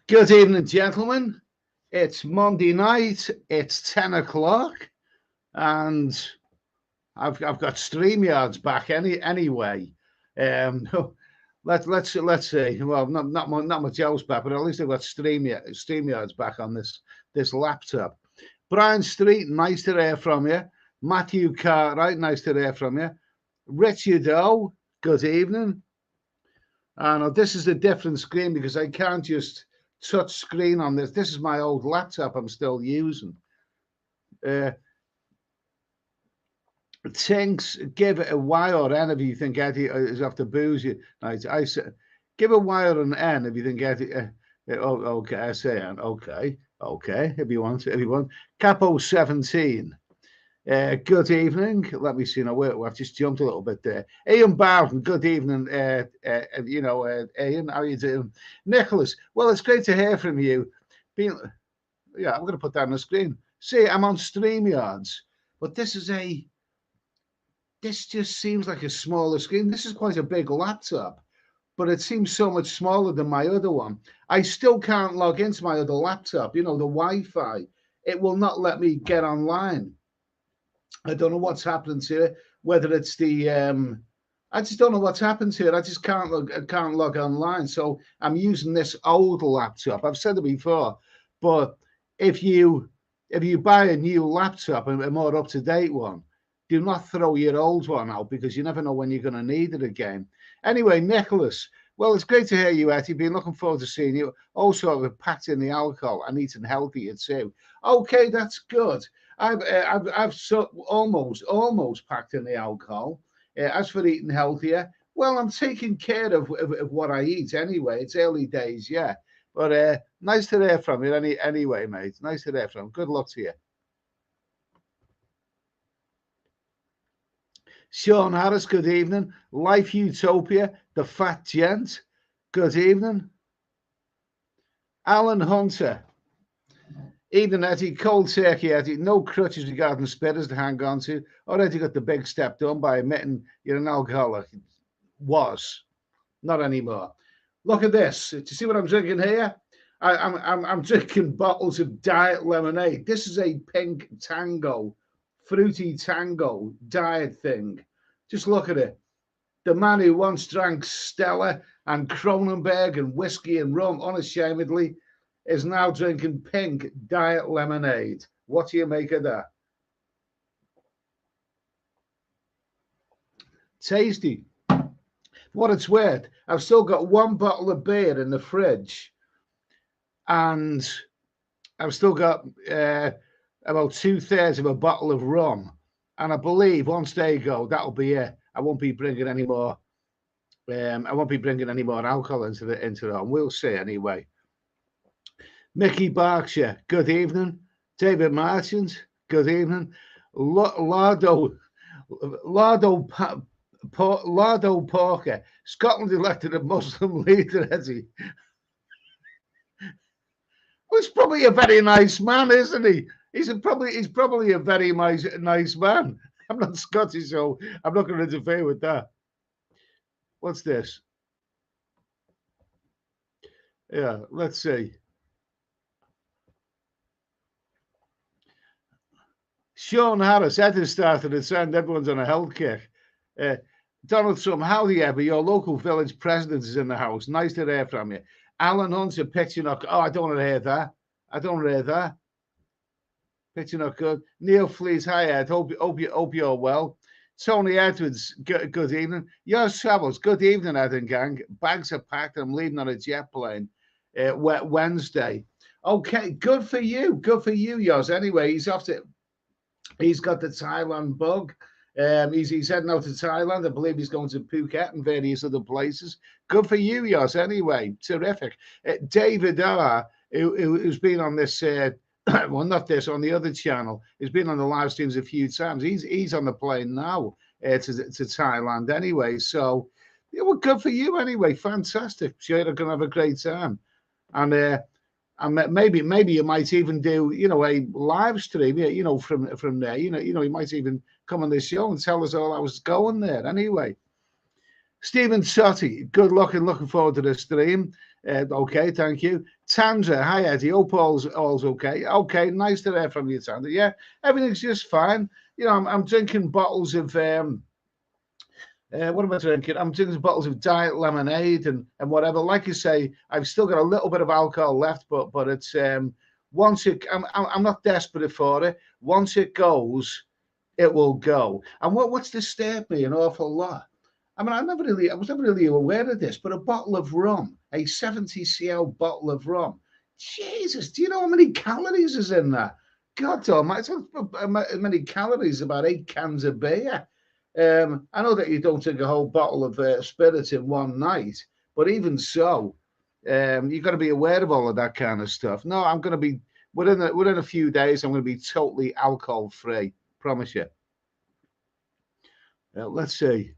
Good evening, gentlemen. It's Monday night. It's 10 o'clock, and I've got StreamYards back anyway. Um, let's see. Well, not much else back, but at least I've got StreamYards back on this laptop. Brian Street, nice to hear from you. Matthew Cartwright, nice to hear from you. Richard O, good evening. And this is a different screen because I can't just touch screen on this. This is my old laptop I'm still using. Tinks, give it a Y or N if you think Eddie is after booze you. I said, give a Y or an N if you think Eddie. Okay, I say N. Okay, if you want. Capo 17. Good evening. Let me see. Now, I've just jumped a little bit there. Ian Bowden, good evening. Ian, how are you doing? Nicholas, well, it's great to hear from you. I'm going to put that on the screen. See, I'm on StreamYards, but this just seems like a smaller screen. This is quite a big laptop, but it seems so much smaller than my other one. I still can't log into my other laptop. The Wi-Fi. It will not let me get online. I don't know what's happened to it. Whether it's the I just don't know what's happened to it. I just can't log online. So I'm using this old laptop. I've said it before, but if you buy a new laptop, a more up to date one, do not throw your old one out because you never know when you're going to need it again. Anyway, Nicholas, well, it's great to hear you, Eddie. Been looking forward to seeing you. Also, I've packed in the alcohol and eating healthier too. Okay, that's good. I've almost packed in the alcohol. As for eating healthier, well, I'm taking care of what I eat anyway. It's early days, yeah. But nice to hear from you anyway, mate. Nice to hear from you. Good luck to you. Sean Harris, good evening. Life Utopia, the fat gent, good evening. Alan Hunter, evening, Eddie. Cold turkey, Eddie. No crutches regarding spitters to hang on to. Already got the big step done by admitting you're an alcoholic. Was. Not anymore. Look at this. Do you see what I'm drinking here? I'm drinking bottles of diet lemonade. This is a pink tango, fruity tango diet thing. Just look at it. The man who once drank Stella and Kronenberg and whiskey and rum unashamedly is now drinking pink diet lemonade. What do you make of that? Tasty. For what it's worth, I've still got one bottle of beer in the fridge, and I've still got about 2/3 of a bottle of rum. And I believe once they go, that'll be it. I won't be bringing any more. I won't be bringing any more alcohol into the home. We'll see anyway. Mickey Berkshire, good evening. David Martins, good evening. Lardo Parker, Scotland elected a Muslim leader, Eddie. Well, he's probably a very nice man, isn't he? He's probably a very nice man. I'm not Scottish, so I'm not going to interfere with that. What's this? Yeah, let's see. Sean Harris, Ed has started a trend. Everyone's on a health kick. Donald Trump, howdy ever. Your local village president is in the house. Nice to hear from you. Alan Hunter, picture not. Oh, I don't want to hear that. I don't want to hear that. Picture not good. Neil Flees, hi Ed. Hope you're well. Tony Edwards, good evening. Yours travels, good evening, Ed and gang. Bags are packed. I'm leaving on a jet plane Wednesday. Okay, good for you. Good for you, yours. Anyway, he's got the Thailand bug. He's heading out to Thailand. I believe he's going to Phuket and various other places. Good for you, yours. Anyway, terrific. David R., who's been on this, well, not this, on the other channel, he's been on the live streams a few times. He's on the plane now to Thailand anyway. So, yeah, well, good for you anyway. Fantastic. Sure, you're going to have a great time. And maybe you might even do, a live stream, from there. You might even come on this show and tell us all how it's going there. Anyway, Stephen Sotty, good luck and looking forward to the stream. Okay, thank you. Tandra, hi Eddie. Hope all's okay. Okay, nice to hear from you, Tandra. Yeah, everything's just fine. You know, I'm drinking bottles of what am I drinking? I'm drinking bottles of diet lemonade and whatever. Like you say, I've still got a little bit of alcohol left, but it's once it, I'm not desperate for it. Once it goes, it will go. And what's disturbed me an awful lot. I mean, I was never really aware of this, but a bottle of rum, a 70 cl bottle of rum. Jesus, do you know how many calories is in that? God almighty, as many calories, about 8 cans of beer. I know that you don't drink a whole bottle of spirits in one night, but even so, you've got to be aware of all of that kind of stuff. No, I'm going to be within a few days. I'm going to be totally alcohol free. Promise you. Let's see.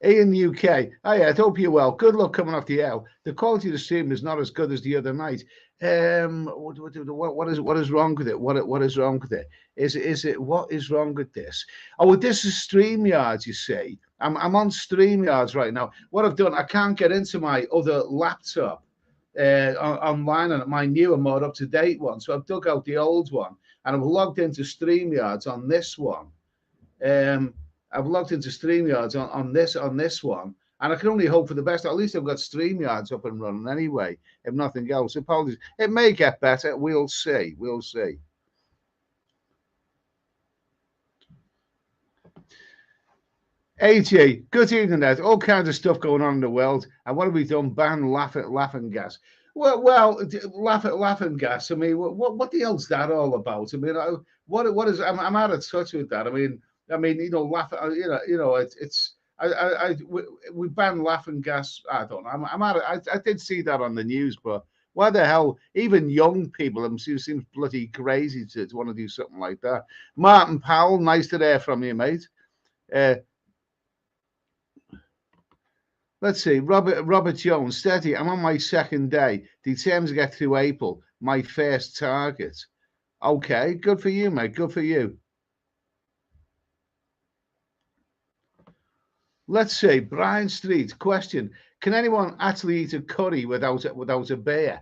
In the UK, I hope you're well. Good luck coming off the L. The quality of the stream is not as good as the other night. What is wrong with it? What is wrong with it? Is it what is wrong with this? Oh, this is StreamYards. You see, I'm on StreamYards right now. What I've done, I can't get into my other laptop online and my newer, more up to date one. So I've dug out the old one and I've logged into StreamYards on this one. I've logged into StreamYards on this one, and I can only hope for the best. At least I've got StreamYards up and running anyway, if nothing else. Apologies. It may get better. We'll see. We'll see. AJ, good evening, Ed. All kinds of stuff going on in the world. And what have we done? Ban laughing gas. Well, laughing gas. I mean, what the hell's that all about? I mean, what is? I'm out of touch with that. I mean, you know, we banned laughing gas. I don't know. I'm out of, I did see that on the news, but why the hell? Even young people seems bloody crazy to want to do something like that. Martin Powell, nice to hear from you, mate. Let's see. Robert Jones, steady. I'm on my second day. Determined to get through April. My first target. Okay, good for you, mate. Good for you. Let's see. Brian Street, question: can anyone actually eat a curry without a beer?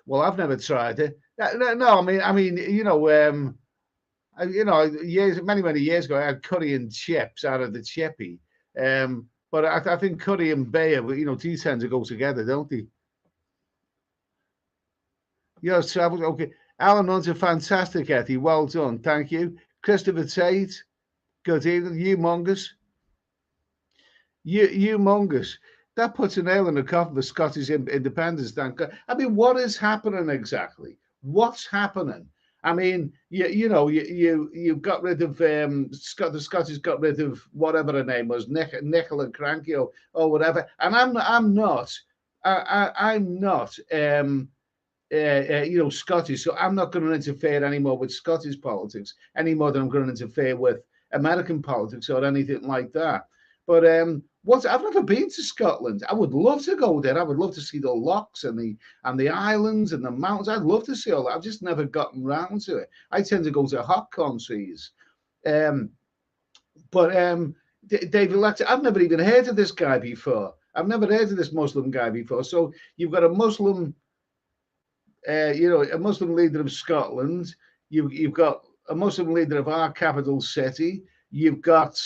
Well, I've never tried it. No, I mean, you know, many years ago, I had curry and chips out of the chippy. But I think curry and beer, you know, these tend to go together, don't they? Yes, travel. Okay. Alan Hunter, fantastic, Eddie. Well done. Thank you. Christopher Tate, good evening. Humongous. Humongous. That puts a nail in the coffin for Scottish independence. I mean, what is happening exactly? What's happening? I mean, you got rid of the Scottish got rid of whatever her name was, Nicola Cranky or whatever. And I'm not Scottish, so I'm not going to interfere anymore with Scottish politics any more than I'm going to interfere with American politics or anything like that. But I've never been to Scotland. I would love to go there. I would love to see the lochs and the islands and the mountains. I'd love to see all that. I've just never gotten round to it. I tend to go to hot countries. David Lecter, I've never even heard of this guy before. I've never heard of this Muslim guy before. So you've got a Muslim, a Muslim leader of Scotland. You've got a Muslim leader of our capital city. You've got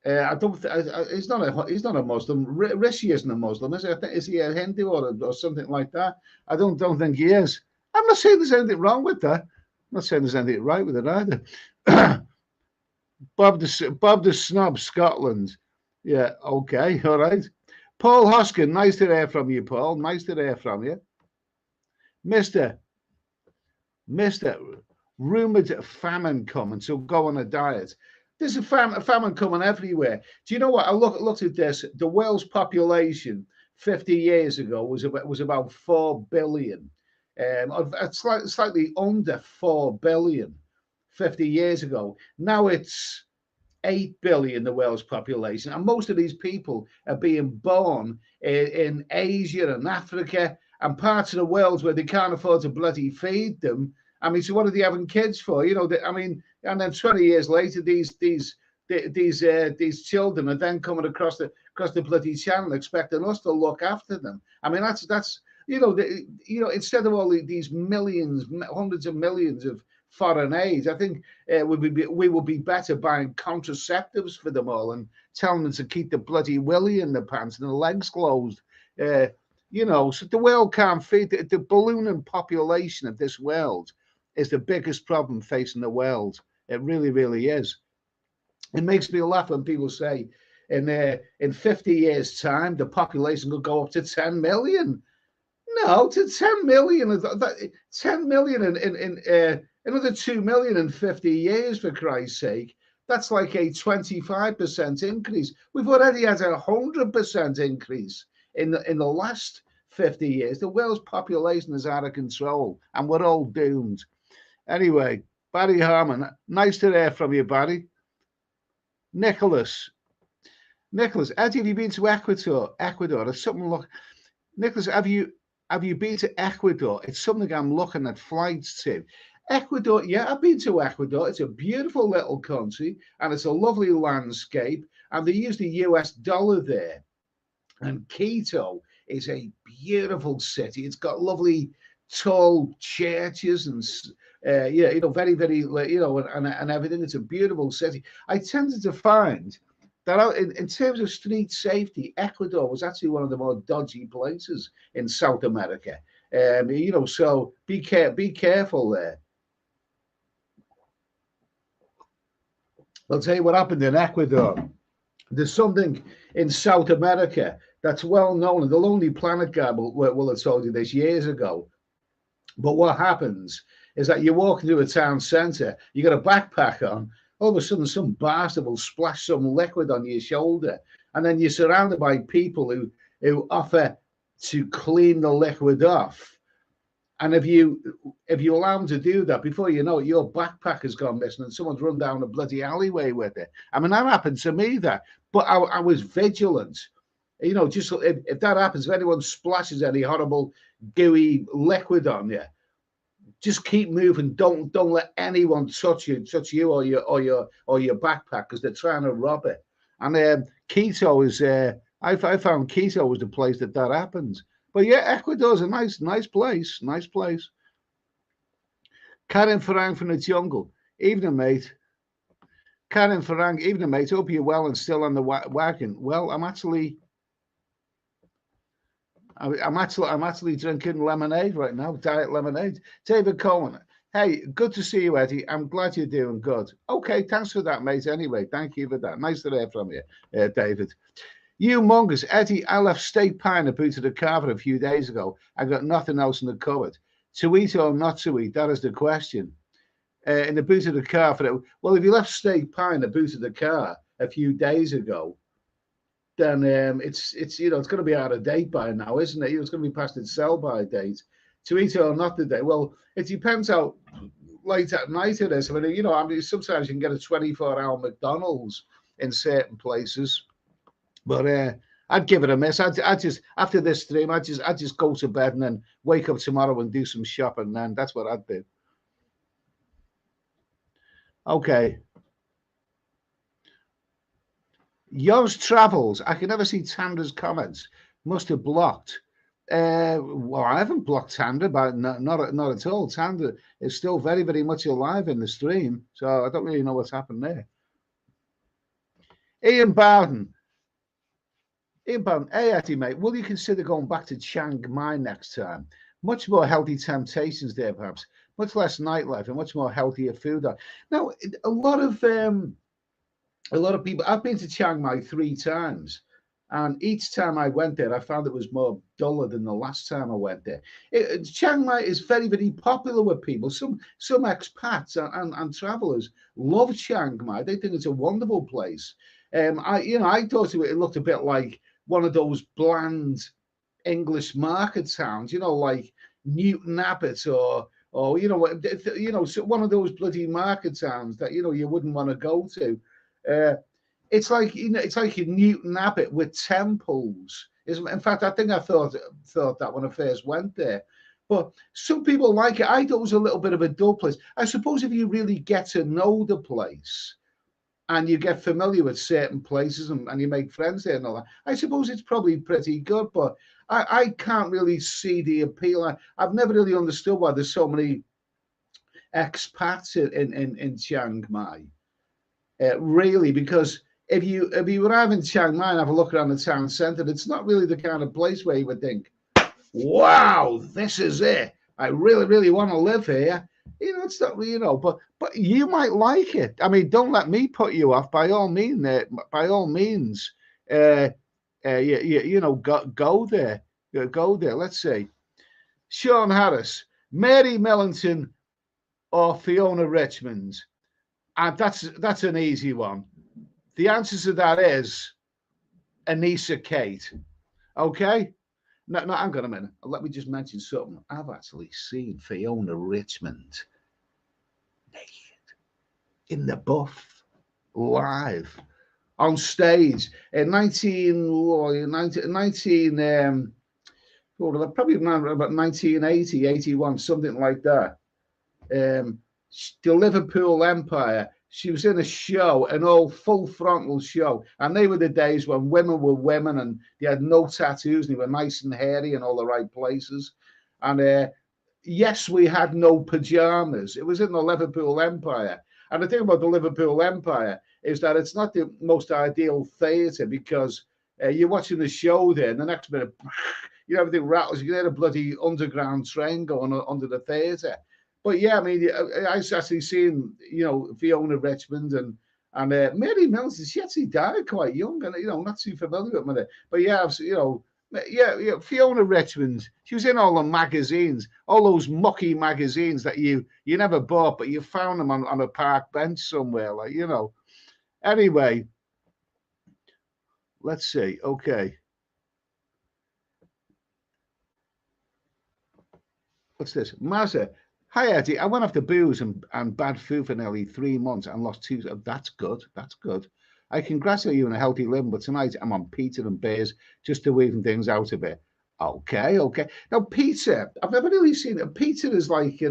he's not a Muslim. Rishi isn't a Muslim, is he? Is he a Hindu or something like that? I don't think he is. I'm not saying there's anything wrong with that. I'm not saying there's anything right with it either. Bob the Snob, Scotland. Yeah, okay, all right. Paul Hoskin, nice to hear from you, Paul. Nice to hear from you. Mister, rumored famine coming, so go on a diet. There's a famine coming everywhere. Do you know what? I looked at this. The world's population 50 years ago was about 4 billion. Slightly under 4 billion 50 years ago. Now it's 8 billion, the world's population. And most of these people are being born in Asia and Africa and parts of the world where they can't afford to bloody feed them. I mean, so what are they having kids for? You know, and then 20 years later, these these children are then coming across the bloody channel expecting us to look after them. I mean, that's instead of all these millions, hundreds of millions of foreign aid, I think we will be better buying contraceptives for them all and telling them to keep the bloody willy in the pants and the legs closed. So the world can't feed the ballooning population of this world is the biggest problem facing the world. It really, really is. It makes me laugh when people say in 50 years' time the population will go up to 10 million. No, to 10 million. 10 million in another 2 million in 50 years, for Christ's sake. That's like a 25% increase. We've already had a 100% increase in the last 50 years. The world's population is out of control, and we're all doomed. Anyway, Barry Harmon, nice to hear from you, Barry. Nicholas, Eddie, have you been to Ecuador? It's something like Nicholas. Have you been to Ecuador? It's something I'm looking at flights to. Ecuador, yeah, I've been to Ecuador. It's a beautiful little country, and it's a lovely landscape. And they use the US dollar there. And Quito is a beautiful city. It's got lovely tall churches and very, very, and everything. It's a beautiful city. I tended to find that in terms of street safety, Ecuador was actually one of the more dodgy places in South America. So be careful there. I'll tell you what happened in Ecuador. There's something in South America that's well known, and the Lonely Planet guy will have told you this years ago. But what happens is that you walk into a town centre, you got a backpack on, all of a sudden some bastard will splash some liquid on your shoulder, and then you're surrounded by people who offer to clean the liquid off. And if you allow them to do that, before you know it, your backpack has gone missing and someone's run down a bloody alleyway with it. I mean, that happened to me, but I was vigilant. Just if that happens, if anyone splashes any horrible gooey liquid on you, just keep moving. Don't let anyone touch you or your backpack, because they're trying to rob it. And Quito is I found Quito was the place that happens. But yeah, Ecuador's a nice place. Nice place. Karen Farang from the jungle. Evening, mate. Karen Farang, evening, mate. Hope you're well and still on the wagon. Well, I'm actually drinking lemonade right now, diet lemonade. David Coleman. Hey, good to see you, Eddie. I'm glad you're doing good. Okay, thanks for that, mate. Anyway, thank you for that. Nice to hear from you, David. You Mongus, Eddie, I left steak pie in the boot of the car a few days ago. I got nothing else in the cupboard. To eat or not to eat, that is the question. In the boot of the car well, if you left steak pie in the boot of the car a few days ago, then it's going to be out of date by now, isn't it? It's going to be past its sell-by date. To eat or not today, well, it depends how late at night it is. I mean, sometimes you can get a 24-hour McDonald's in certain places. But I'd give it a miss. I just after this stream, I just go to bed and then wake up tomorrow and do some shopping. Then that's what I'd do. Okay. Yours travels. I can never see Tandra's comments. Must have blocked. Well, I haven't blocked Tandra, but not at all. Tandra is still very, very much alive in the stream, so I don't really know what's happened there. Ian Bowden. Hey, Eddie, mate, will you consider going back to Chiang Mai next time? Much more healthy temptations there, perhaps. Much less nightlife and much more healthier food. Now, a lot of people. I've been to Chiang Mai 3 times, and each time I went there, I found it was more duller than the last time I went there. Chiang Mai is very, very popular with people. Some expats and travelers love Chiang Mai. They think it's a wonderful place. I thought it looked a bit like one of those bland English market towns, like Newton Abbot or one of those bloody market towns that you wouldn't want to go to. It's like Newton Abbot with temples. In fact, I think I thought that when I first went there. But some people like it. I thought it was a little bit of a dull place. I suppose if you really get to know the place, and you get familiar with certain places and you make friends there and all that. I suppose it's probably pretty good, but I can't really see the appeal. I've never really understood why there's so many expats in Chiang Mai. Really, because if you arrive in Chiang Mai and have a look around the town centre, it's not really the kind of place where you would think, wow, this is it. I really, really want to live here. You know, it's not, you know, but you might like it. I mean, don't let me put you off. By all means, you know, go there, go there. Let's see, Sean Harris, Mary Millington, or Fiona Richmond, and that's an easy one. The answer to that is Anissa Kate. Okay. No, hang on a minute. Let me just mention something. I've actually seen Fiona Richmond naked in the buff live on stage in 19 probably about 1980, 81, something like that. The Liverpool Empire. She was in a show, an old full frontal show. And they were the days when women were women and they had no tattoos and they were nice and hairy in all the right places. And yes, we had no pajamas. It was in the Liverpool Empire. And the thing about the Liverpool Empire is that it's not the most ideal theatre because you're watching the show there and the next minute, you know, everything rattles. You can hear a bloody underground train going under the theatre. But yeah, I mean, I was actually seeing, you know, Fiona Richmond and Mary Milton. She actually died quite young, and you know, not too familiar with it. But yeah, you know, yeah, Fiona Richmond. She was in all the magazines, all those mucky magazines that you never bought, but you found them on a park bench somewhere, like, you know. Anyway, let's see. Okay. What's this? Mazza. Hi, Eddie. I went off the booze and bad food for nearly 3 months and lost 2. That's good. That's good. I congratulate you on a healthy living, but tonight I'm on pizza and beers just to even things out a bit. Okay, okay. Now, pizza, I've never really seen it. Pizza is like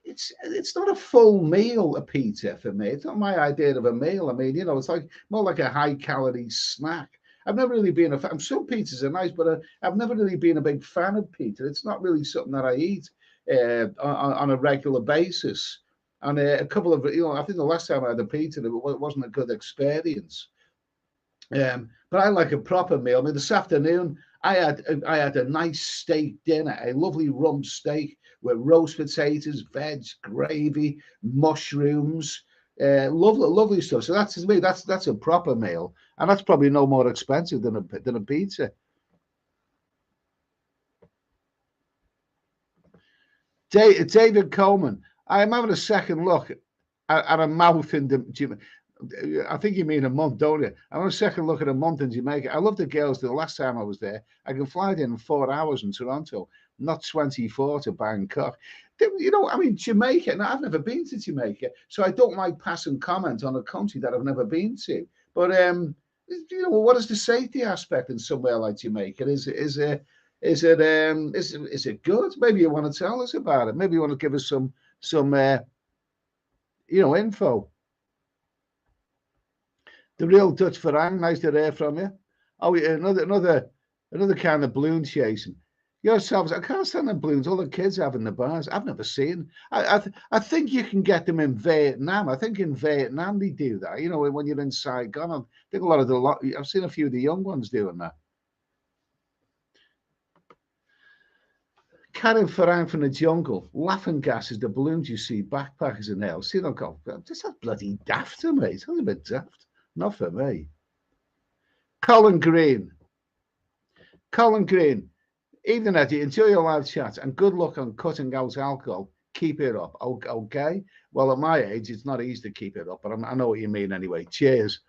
it's not a full meal, a pizza for me. It's not my idea of a meal. I mean, you know, it's like more like a high-calorie snack. I've never really been a fan. Some pizzas are nice, but I've never really been a big fan of pizza. It's not really something that I eat on a regular basis. And a couple of, you know, I think the last time I had a pizza, it wasn't a good experience. But I like a proper meal. I mean, this afternoon I had a nice steak dinner, a lovely rump steak with roast potatoes, veg, gravy, mushrooms, lovely stuff. So that's, to me, that's a proper meal, and that's probably no more expensive than a pizza. David Coleman, I am having a second look at a mouth in the. I think you mean a month, don't you? I'm having a second look at a month in Jamaica. I love the girls. The last time I was there, I can fly there in 4 hours in Toronto, not 24 to Bangkok. You know, I mean, Jamaica. Now, I've never been to Jamaica, so I don't like passing comment on a country that I've never been to. But you know, what is the safety aspect in somewhere like Jamaica? Is it good? Maybe you want to tell us about it. Maybe you want to give us some you know, info. The real Dutch Farang, nice to hear from you. Oh, yeah, another kind of balloon chasing. Yourselves, I can't stand the balloons. All the kids have in the bars. I've never seen. I think you can get them in Vietnam. I think in Vietnam they do that. You know, when you're in Saigon, I think I've seen a few of the young ones doing that. Karen Farang from the jungle. Laughing gas is the balloons you see backpackers in hell. See them go, this is bloody daft to me. It's a bit daft. Not for me. Colin Green. Evening, Eddie. Enjoy your live chat and good luck on cutting out alcohol. Keep it up. Okay. Well, at my age, it's not easy to keep it up, but I know what you mean anyway. Cheers.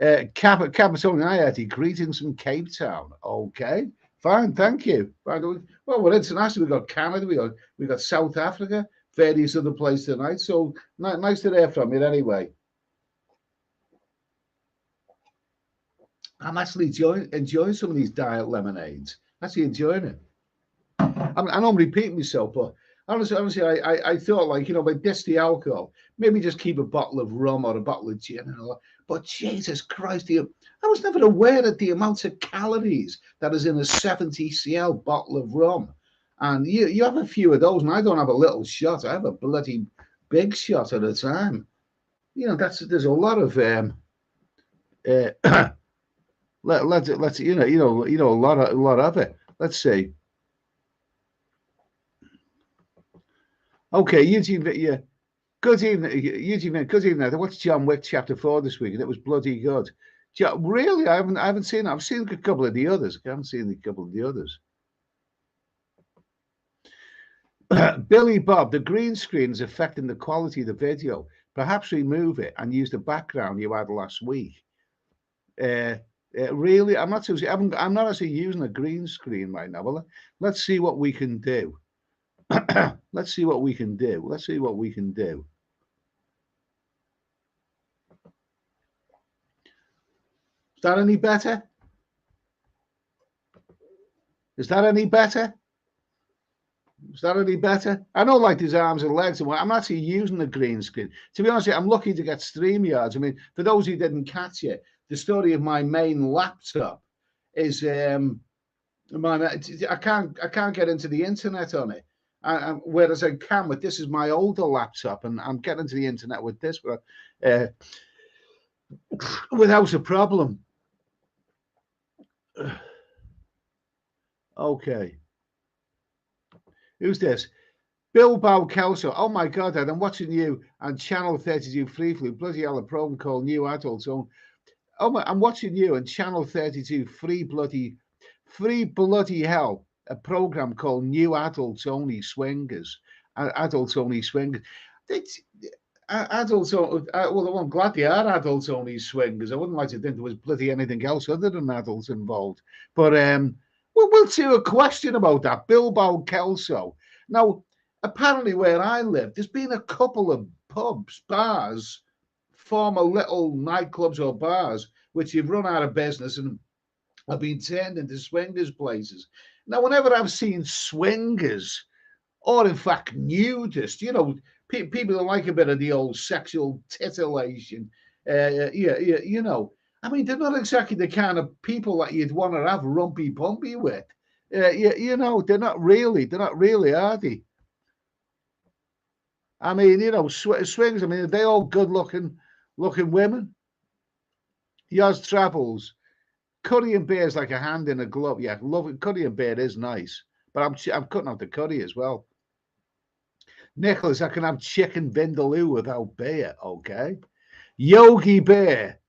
Capitone, hi, Eddie. Greetings from Cape Town. Okay. Fine, thank you. Well, we're international. We've got Canada, we got South Africa, various other places tonight. So nice to hear from you anyway. I'm actually enjoying some of these diet lemonades. Actually enjoying it. I know I'm repeating myself, but Honestly, I thought like, by this the alcohol, maybe just keep a bottle of rum or a bottle of gin and all. But Jesus Christ, I was never aware that the amount of calories that is in a 70 cl bottle of rum. And you have a few of those, and I don't have a little shot. I have a bloody big shot at a time. There's a lot of uh, let's a lot of it. Let's see. Okay, Eugene, yeah. Good evening, Eugene. Good evening. I watched John Wick Chapter 4 this week, and it was bloody good. Really, I haven't seen it. I've seen a couple of the others. I haven't seen a couple of the others. Billy Bob, the green screen is affecting the quality of the video. Perhaps remove it and use the background you had last week. Really, I'm not so. I'm not actually using a green screen right now. Well, let's see what we can do. Let's see what we can do. Let's see what we can do. Is that any better? Is that any better? Is that any better? I know, like his arms and legs. And I'm actually using the green screen. To be honest, I'm lucky to get StreamYards. I mean, for those who didn't catch it, the story of my main laptop is I can't get into the internet on it. Whereas I can with this is my older laptop, and I'm getting to the internet with this, but without a problem. Okay. Who's this? Bilbao Kelso. Oh my God, Ed, I'm watching you on Channel 32 Free Bloody hell, a program called New Adults. Oh my, I'm watching you on Channel 32 Free Bloody Hell, a program called New Adults Only Swingers. Adults Only Swingers. It's, adults, well, I'm glad they are adults only swingers. I wouldn't like to think there was bloody anything else other than adults involved. But we'll see a question about that. Bilbao Kelso. Now, apparently, where I live, there's been a couple of pubs, bars, former little nightclubs or bars, which have run out of business and have been turned into swingers places. Now, whenever I've seen swingers, or in fact nudists, people that like a bit of the old sexual titillation, I mean, they're not exactly the kind of people that you'd want to have rumpy bumpy with. They're not really, are they? I mean, swings. I mean, are they all good-looking women? Yours travels. Curry and beer is like a hand in a glove. Yeah, love it. Curry and beer is nice, but I'm cutting out the curry as well. Nicholas, I can have chicken vindaloo without beer, okay? Yogi Bear.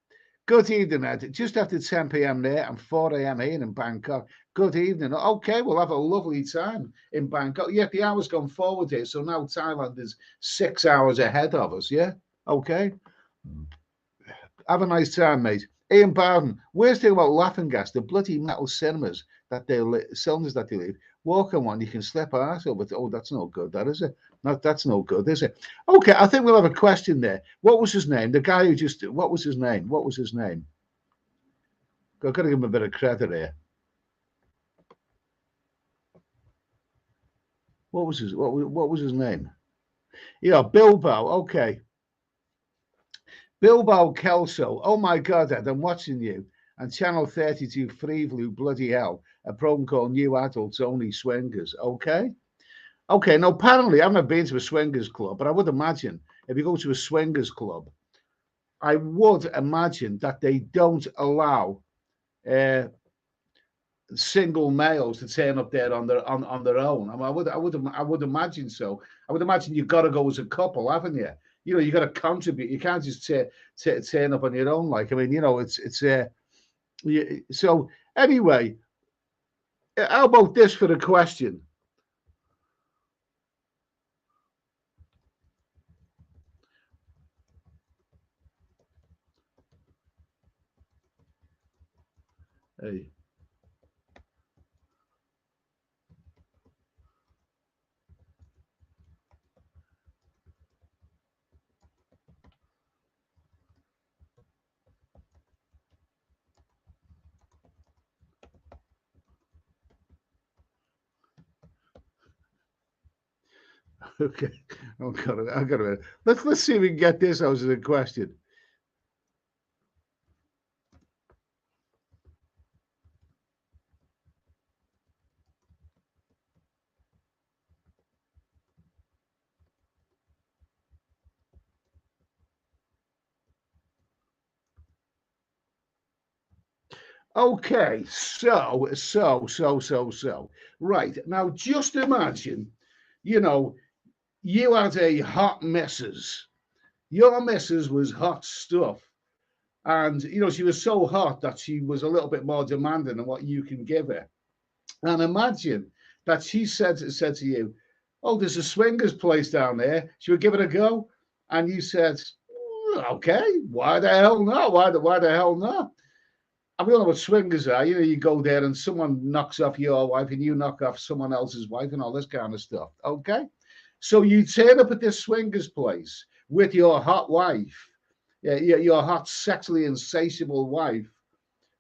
Good evening, Ed. Just after 10 p.m. there and 4 a.m. here in Bangkok. Good evening. Okay, we'll have a lovely time in Bangkok. Yeah, the hour's gone forward here, so now Thailand is 6 hours ahead of us, yeah? Okay. Have a nice time, mate. Ian Bowden, where's the thing about laughing gas? The bloody metal cylinders that they leave. Walk on one, you can slip arse over. Oh, that's no good, that is it. That's no good, is it? Okay, I think we'll have a question there. What was his name? The guy who what was his name? What was his name? I've got to give him a bit of credit here. What was his name? Yeah, Bilbao. Okay. Bilbao Kelso. Oh my God, Ed, I'm watching you. And Channel 32 Free bloody hell. A program called New Adults Only Swingers. Okay. Okay, now apparently I've never been to a swingers club, but I would imagine if you go to a swingers club, I would imagine that they don't allow single males to turn up there on their own. I mean, I would imagine so. I would imagine you've got to go as a couple, haven't you? You got to contribute. You can't just turn up on your own. Like, I mean, so anyway, how about this for the question? Hey. Okay. Oh God, I got to. Let's see if we can get this out of the question. Okay, so. Right now, just imagine, you know, you had a hot missus. Your missus was hot stuff. And, she was so hot that she was a little bit more demanding than what you can give her. And imagine that she said to you, "Oh, there's a swingers place down there. Should we give it a go?" And you said, "Okay, why the hell not? Why the hell not?" And we all know what swingers are. You go there and someone knocks off your wife and you knock off someone else's wife and all this kind of stuff. Okay. So you turn up at this swingers place with your hot wife, yeah, your hot, sexually insatiable wife,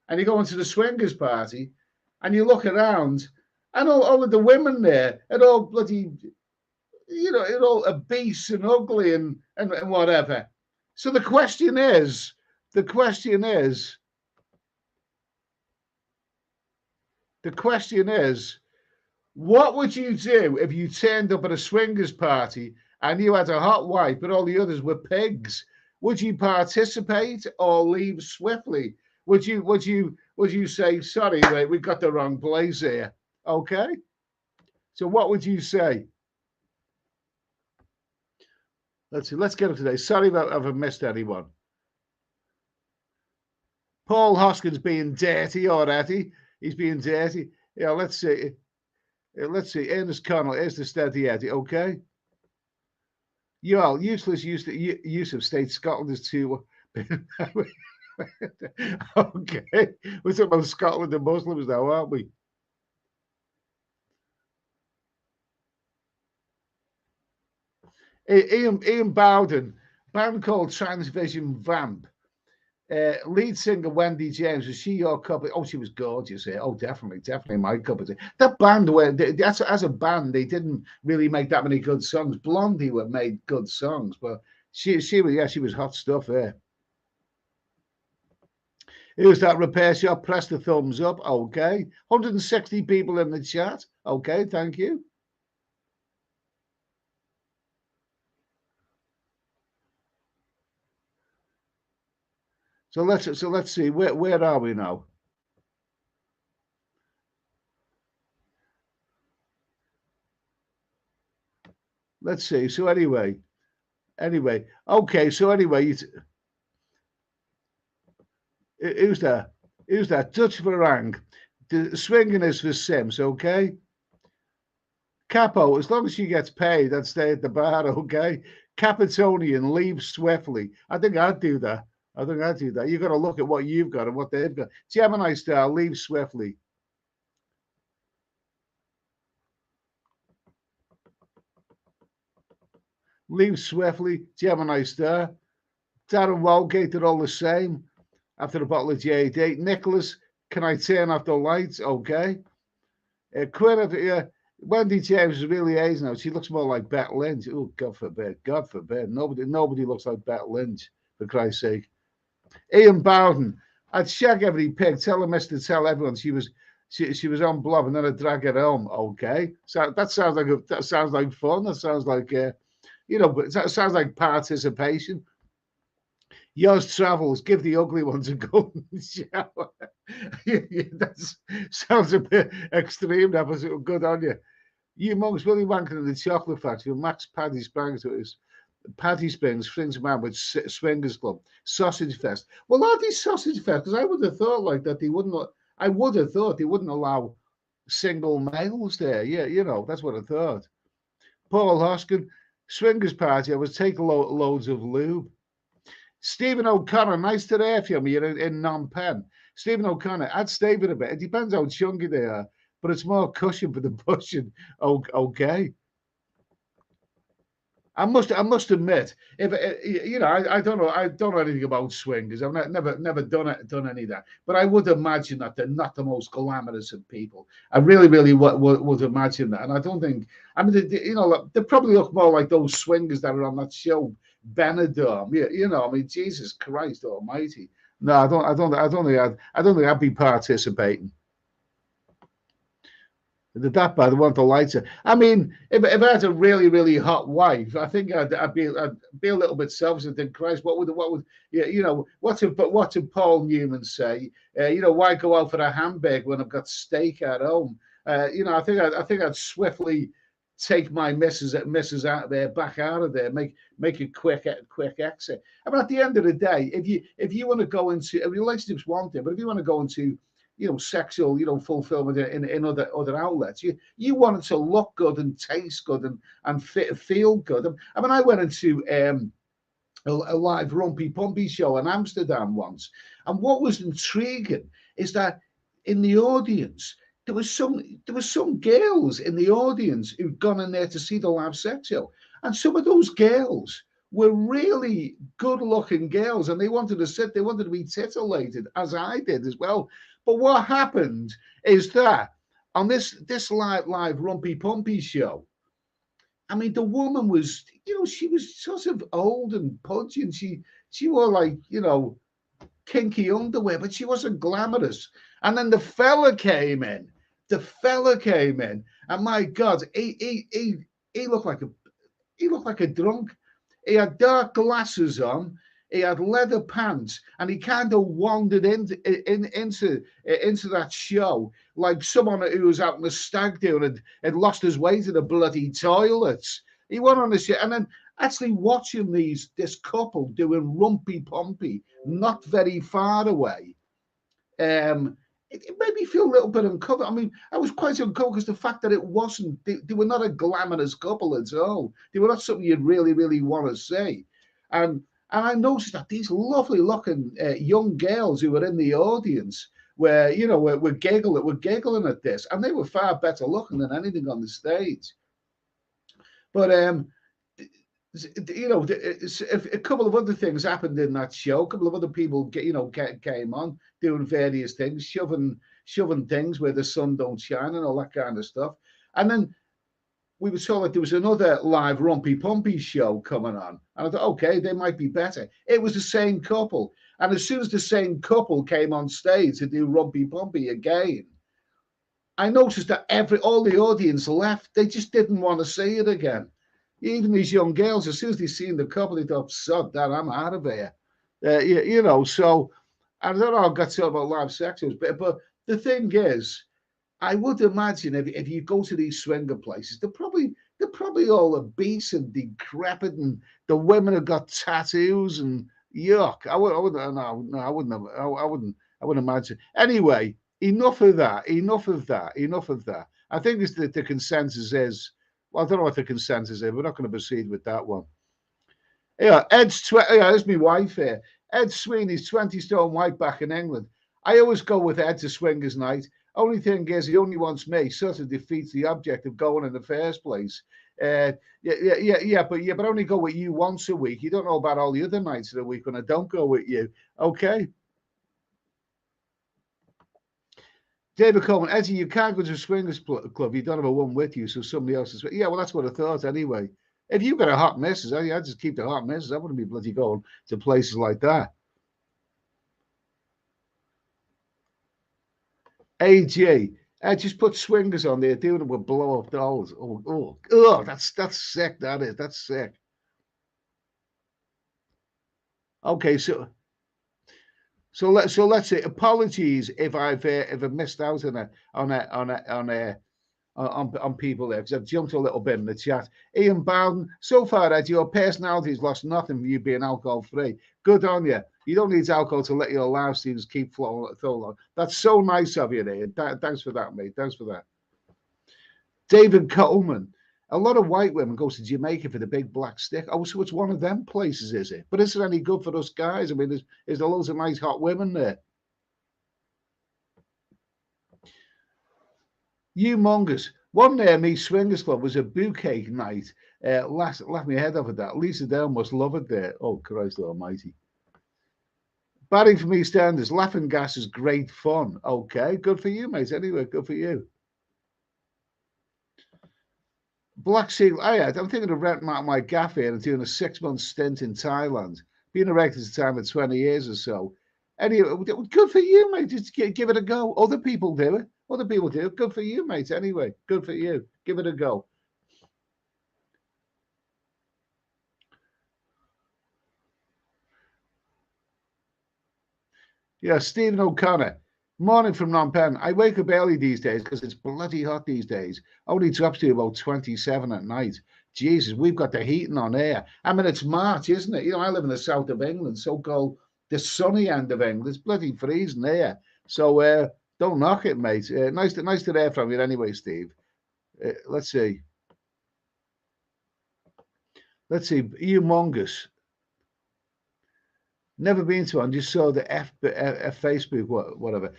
and you go into the swingers party and you look around and all of the women there are all bloody, it all obese and ugly and whatever. So the question is, the question is, what would you do if you turned up at a swingers party and you had a hot wife, but all the others were pigs? Would you participate or leave swiftly? Would you say, sorry, mate, we got the wrong place here? Okay. So what would you say? Let's see. Let's get up today. Sorry if I've missed anyone. Paul Hoskins being dirty already. He's being dirty. Yeah, let's see. Let's see. Ernest Connell is the steady Eddie. Okay. Useless use of state Scotland is too. Okay. We're talking about Scotland and Muslims now, aren't we? Ian Bowden, band called Transvision Vamp. Lead singer Wendy James, was she your cup of? Oh, she was gorgeous. Yeah. Oh, definitely my cup of tea. That band, that's as a band, they didn't really make that many good songs. Blondie were made good songs, but she was hot stuff there. Who's that repair shop? Press the thumbs up. Okay, 160 people in the chat. Okay, thank you. So let's see where are we now? Let's see. So anyway, okay. So anyway, who's that? Who's that? Dutch Varang. The swinging is for Sims. Okay. Capo, as long as she gets paid, I'd stay at the bar. Okay. Capitonian, leave swiftly. I think I'd do that. You've got to look at what you've got and what they've got. Gemini style, leave swiftly. Leave swiftly. Gemini star. Darren Walgate, they're all the same. After a bottle of JD. Nicholas, can I turn off the lights? Okay. Quinn, Wendy James is really aging now. She looks more like Bet Lynch. Oh, God forbid. God forbid. Nobody looks like Bet Lynch, for Christ's sake. Ian Bowden. I'd shag every pig. Tell her mister, tell everyone she was on blob and then I'd drag her home. Okay. So that sounds like fun. That sounds like but that sounds like participation. Yours travels. Give the ugly ones a golden shower. That sounds a bit extreme. That was good on you. You monks, Willie Wanker in the chocolate factory. Max Paddy Springs to his Paddy Springs, Springs Man with Swingers Club, Sausage Fest. Well, are these Sausage Fest? Because I would have thought like that they wouldn't. I would have thought they wouldn't allow single males there. Yeah, that's what I thought. Paul Hoskin, Swingers Party. I was taking loads of lube. Stephen O'Connor, nice to hear from you in Phnom Penh. Stephen O'Connor, I'd stay with a bit. It depends how chunky they are, but it's more cushion for the pushing. Okay. I must admit, if you know, I don't know anything about swingers. I've never done any of that. But I would imagine that they're not the most glamorous of people. I really would imagine that. And I don't think. I mean, you know, they probably look more like those swingers that are on that show, Benidorm. You know, I mean, Jesus Christ Almighty. No, I don't think I'd be participating. That bad. I want the lighter. I mean, if I had a really hot wife, I think I'd be a little bit selfish and think, Christ, what would you know? What did Paul Newman say? You know, why go out for a hamburger when I've got steak at home? You know, I think I'd swiftly take my missus out there, back out of there, make a quick exit. I mean, at the end of the day, if you want to go into a relationship's one thing, but if you want to go into sexual, fulfillment in other outlets. You want it to look good and taste good and feel good. I mean, I went into a live Rumpy Pumpy show in Amsterdam once, and what was intriguing is that in the audience there was some girls in the audience who'd gone in there to see the live sex show, and some of those girls were really good-looking girls, and they wanted to be titillated, as I did as well. But what happened is that on this live Rumpy Pumpy show, I mean, the woman was, she was sort of old and pudgy, and she wore like, kinky underwear, but she wasn't glamorous. And then the fella came in. And my God, he looked like a drunk. He had dark glasses on. He had leather pants, and he kind of wandered into that show like someone who was out in a stag do and had lost his way to the bloody toilets. He went on the show, and then actually watching this couple doing Rumpy Pumpy not very far away. It made me feel a little bit uncomfortable. I mean, I was quite uncomfortable because the fact that they were not a glamorous couple at all. They were not something you'd really want to see. And I noticed that these lovely looking young girls who were in the audience were giggling at this, and they were far better looking than anything on the stage. But a couple of other things happened in that show. A couple of other people, came on doing various things, shoving things where the sun don't shine and all that kind of stuff. And then we were told that there was another live Rumpy Pumpy show coming on. And I thought, okay, they might be better. It was the same couple. And as soon as the same couple came on stage to do Rumpy Pumpy again, I noticed that all the audience left. They just didn't want to see it again. Even these young girls, as soon as they seen the couple, they thought, sod that, I'm out of here. So I don't know, I got to talk about live sex shows, but the thing is, I would imagine if you go to these swinger places, they're probably all obese and decrepit, and the women have got tattoos and yuck. I wouldn't imagine. Anyway, enough of that. I think the consensus is. Well, I don't know what the consensus is. We're not going to proceed with that one. Yeah, there's my wife here. Ed Sweeney's 20 stone white back in England. I always go with Ed to swingers night. Only thing is, he only wants me. Sort of defeats the object of going in the first place. But only go with you once a week. You don't know about all the other nights of the week when I don't go with you. Okay. David Coleman, Eddie, you can't go to a swingers club. You don't have a one with you, so somebody else is. Yeah, well, that's what I thought anyway. If you've got a hot missus, I'd just keep the hot missus. I wouldn't be bloody going to places like that. AJ, just put swingers on there, doing it with blow up dolls. Oh, that's sick. That's sick. Okay, so let's say apologies if I've missed out on people there because I've jumped a little bit in the chat. Ian Bowden, so far, Ed, your personality has lost nothing from you being alcohol free. Good on you. You don't need alcohol to let your live streams keep flowing. That's so nice of you, Ian. Thanks for that, mate. Thanks for that. David Coleman. A lot of white women go to Jamaica for the big black stick. Oh, so it's one of them places, is it? But is it any good for us guys? I mean, is there loads of nice hot women there? Humongous. One near me swingers club was a bouquet night. Laugh my head off at that. Lisa Dale must love it there. Oh, Christ almighty. Barry from EastEnders, laughing gas is great fun. Okay, good for you, mate. Anyway, good for you. Black Seal, I'm thinking of renting out my gaff here and doing a 6-month stint in Thailand. Been a rector at the time of 20 years or so. Anyway, good for you, mate. Just give it a go. Other people do it. Other people do it. Good for you, mate. Anyway, good for you. Give it a go. Yeah, Stephen O'Connor. Morning from Phnom I wake up early these days because it's bloody hot these days. Only drops to about 27 at night. Jesus, we've got the heating on here. I mean, it's March, isn't it? You know, I live in the south of England, so-called the sunny end of England. It's bloody freezing here. So don't knock it, mate. Nice to hear from you anyway, Steve. Let's see. Humongous. Never been to one. Just saw the Facebook, whatever.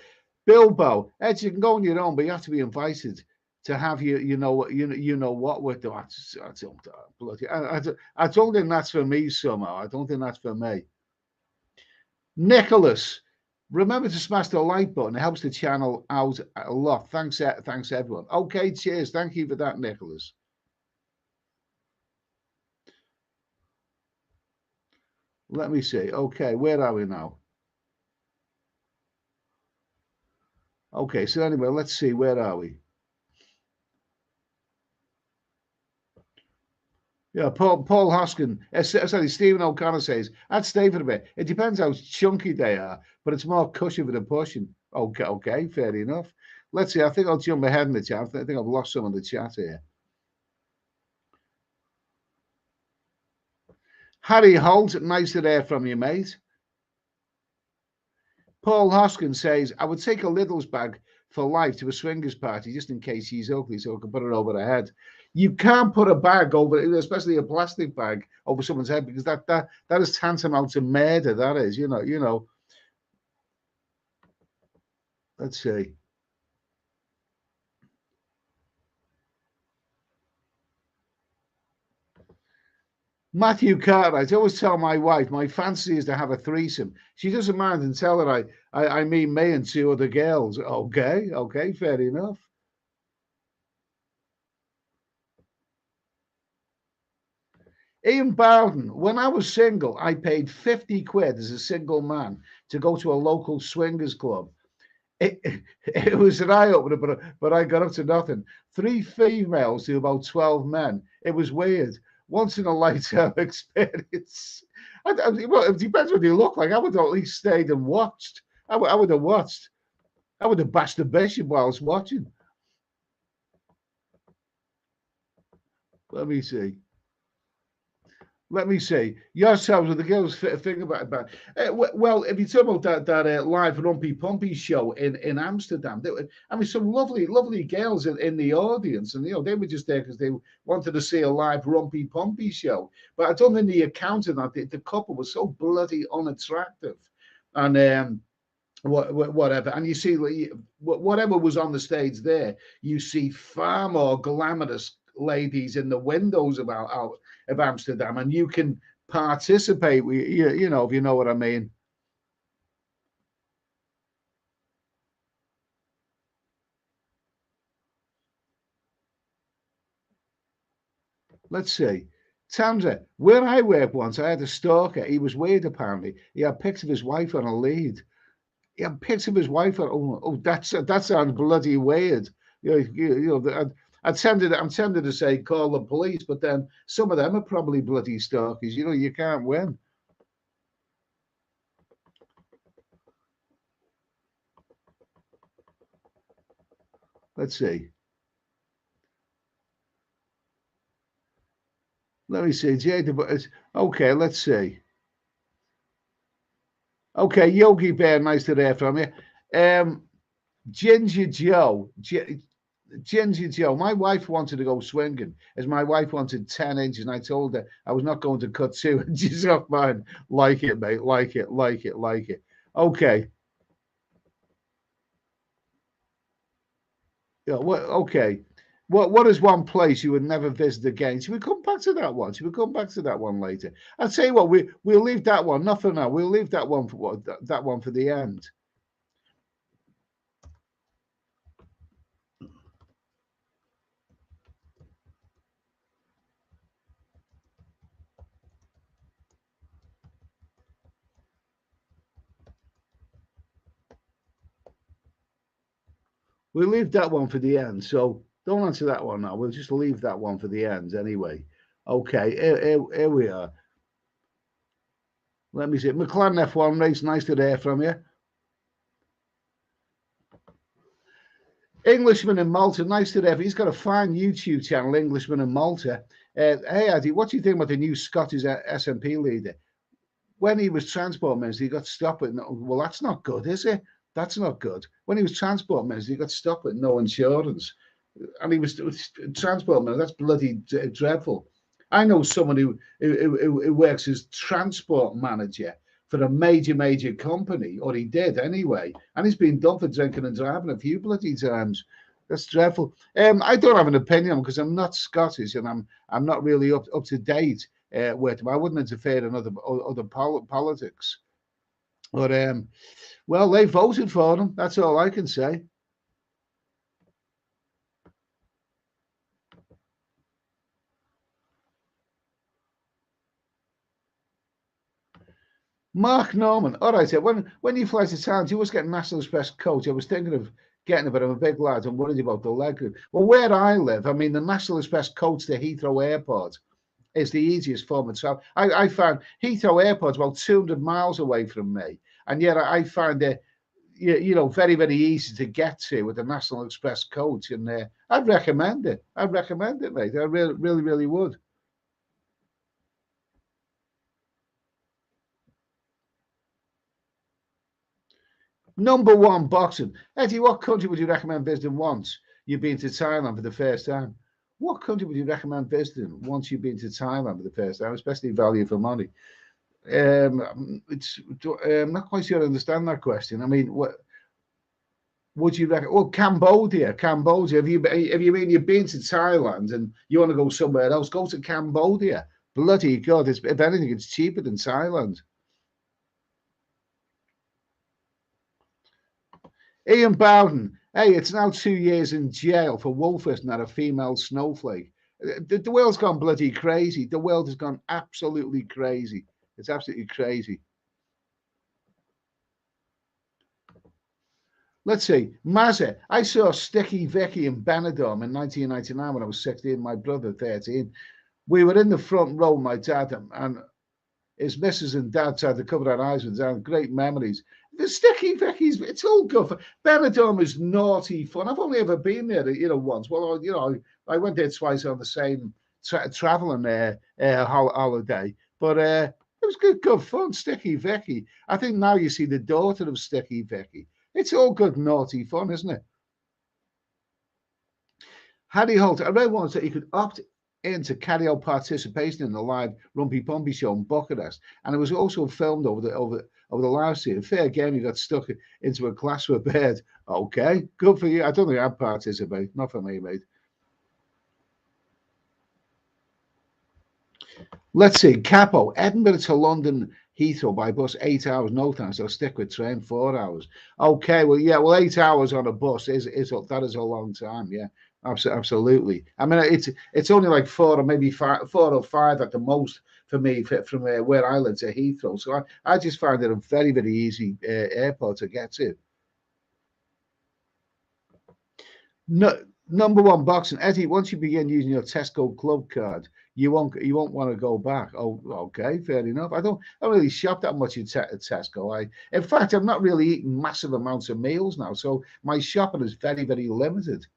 Bilbo, Ed, you can go on your own, but you have to be invited to have you know what we're doing. I don't think that's for me somehow. I don't think that's for me. Nicholas, remember to smash the like button. It helps the channel out a lot. Thanks everyone. Okay, cheers. Thank you for that, Nicholas. Let me see. Okay, where are we now? Okay, so anyway, let's see. Where are we? Yeah, Paul Hoskin. Sorry, Stephen O'Connor says, I'd stay for a bit. It depends how chunky they are, but it's more cushion than pushing. Okay, fair enough. Let's see. I think I'll jump ahead in the chat. I think I've lost some of the chat here. Harry Holt, nice to hear from you, mate. Paul Hoskin says, I would take a Lidl's bag for life to a swingers party just in case she's ugly so I can put her over her head. You can't put a bag over, especially a plastic bag, over someone's head because that is tantamount to murder. That is, you know. Let's see. Matthew Cartwright. I always tell my wife my fancy is to have a threesome. She doesn't mind and tell her I mean me and 2 other girls. Okay, fair enough. Ian Bowden, when I was single, I paid 50 quid as a single man to go to a local swingers club. It was an eye-opener, but I got up to nothing. 3 females to about 12 men. It was weird. Once in a lifetime experience. Well, it depends what you look like. I would have at least stayed and watched. I would have watched. I would have bashed the bishop while I was watching. Let me see. Yourselves with the girls thing about well, if you talk about that live Rumpy Pumpy show in Amsterdam, some lovely girls in the audience, and they were just there because they wanted to see a live Rumpy Pumpy show. But I don't think the account of that the couple was so bloody unattractive, and whatever. And you see, whatever was on the stage there, you see far more glamorous ladies in the windows of Amsterdam, and you can participate. If you know what I mean. Let's see. Tamza, where I worked once, I had a stalker. He was weird, apparently. He had pics of his wife on a lead. He had pics of his wife on. That sounds bloody weird. I'm tempted to say call the police, but then some of them are probably bloody stalkers. You can't win. Let's see. Let me see. Okay, let's see. Okay, Yogi Bear, nice to hear from you. Ginger Joe. Ginger Joe, my wife wanted to go swinging as my wife wanted 10 inches, and I told her I was not going to cut 2 inches off mine. Like it, mate. Like it. Okay. Yeah, okay. What is one place you would never visit again? Should we come back to that one? Should we come back to that one later? I'll tell you what, we'll leave that one. Not for now. We'll leave that one for that one for the end. We'll leave that one for the end. So don't answer that one now. We'll just leave that one for the end anyway. Okay, here we are. Let me see. McLaren F1 race, nice to hear from you. Englishman in Malta, nice to hear. He's got a fine YouTube channel, Englishman in Malta. Hey, Eddie, what do you think about the new Scottish SNP leader? When he was transport minister, he got stopped with no, well, that's not good, is it? That's not good. When he was transport minister, he got stopped with no insurance. And he was transport minister. That's bloody dreadful. I know someone who works as transport manager for a major company, or he did anyway, and he's been done for drinking and driving a few bloody times. That's dreadful. I don't have an opinion because I'm not Scottish and I'm not really up to date with them. I wouldn't interfere in other politics. But well, they voted for them. That's all I can say. Mark Norman. All right, so when you fly to town, do you always get National Express coach? I was thinking of getting it, but I'm a big lad. I'm worried about the leg. Well, where I live, I mean, the National Express coach to Heathrow Airport is the easiest form of travel. I found Heathrow Airport's about 200 miles away from me, and yet I find it, very easy to get to with the National Express coach. And I'd recommend it. I'd recommend it, mate. I really would. Number one, boxing. Eddie, what country would you recommend visiting once you've been to Thailand for the first time? What country would you recommend visiting once you've been to Thailand for the first time, especially value for money? I'm not quite sure I understand that question. I mean, what would you recommend? Well, Cambodia. You've been to Thailand and you want to go somewhere else? Go to Cambodia. Bloody God! If anything, it's cheaper than Thailand. Ian Bowden, hey, it's now 2 years in jail for wolfism at a female snowflake. The world's gone bloody crazy. The world has gone absolutely crazy. It's absolutely crazy. Let's see. Mazza, I saw Sticky Vicky in Benidorm in 1999 when I was 16, my brother 13. We were in the front row, my dad and his missus and dad tried to cover our eyes with down. Great memories. The Sticky Vicky's, it's all good. Benidorm is naughty fun. I've only ever been there, once. Well, I went there twice on the same traveling holiday. But it was good fun, Sticky Vicky. I think now you see the daughter of Sticky Vicky. It's all good, naughty fun, isn't it? Harry Holt, I read once that he could opt in to carry out participation in the live Rumpy Pumpy show in Bucharest, and it was also filmed over the live stream. Fair game, he got stuck into a glass with a bird. Okay, good for you. I don't think I'd participate. Not for me, mate. Let's see. Capo, Edinburgh to London Heathrow by bus 8 hours, no thanks. I'll stick with train 4 hours. Okay, well, yeah, well, 8 hours on a bus is that is a long time. Yeah, absolutely. I mean, it's only like 4 or 5 at the most for me from where I live to Heathrow. So I just find it a very easy airport to get to. No, number one boxing, Eddie. Once you begin using your Tesco club card, you won't want to go back. Oh, okay, fair enough. I don't really shop that much at Tesco. In fact, I'm not really eating massive amounts of meals now, so my shopping is very limited.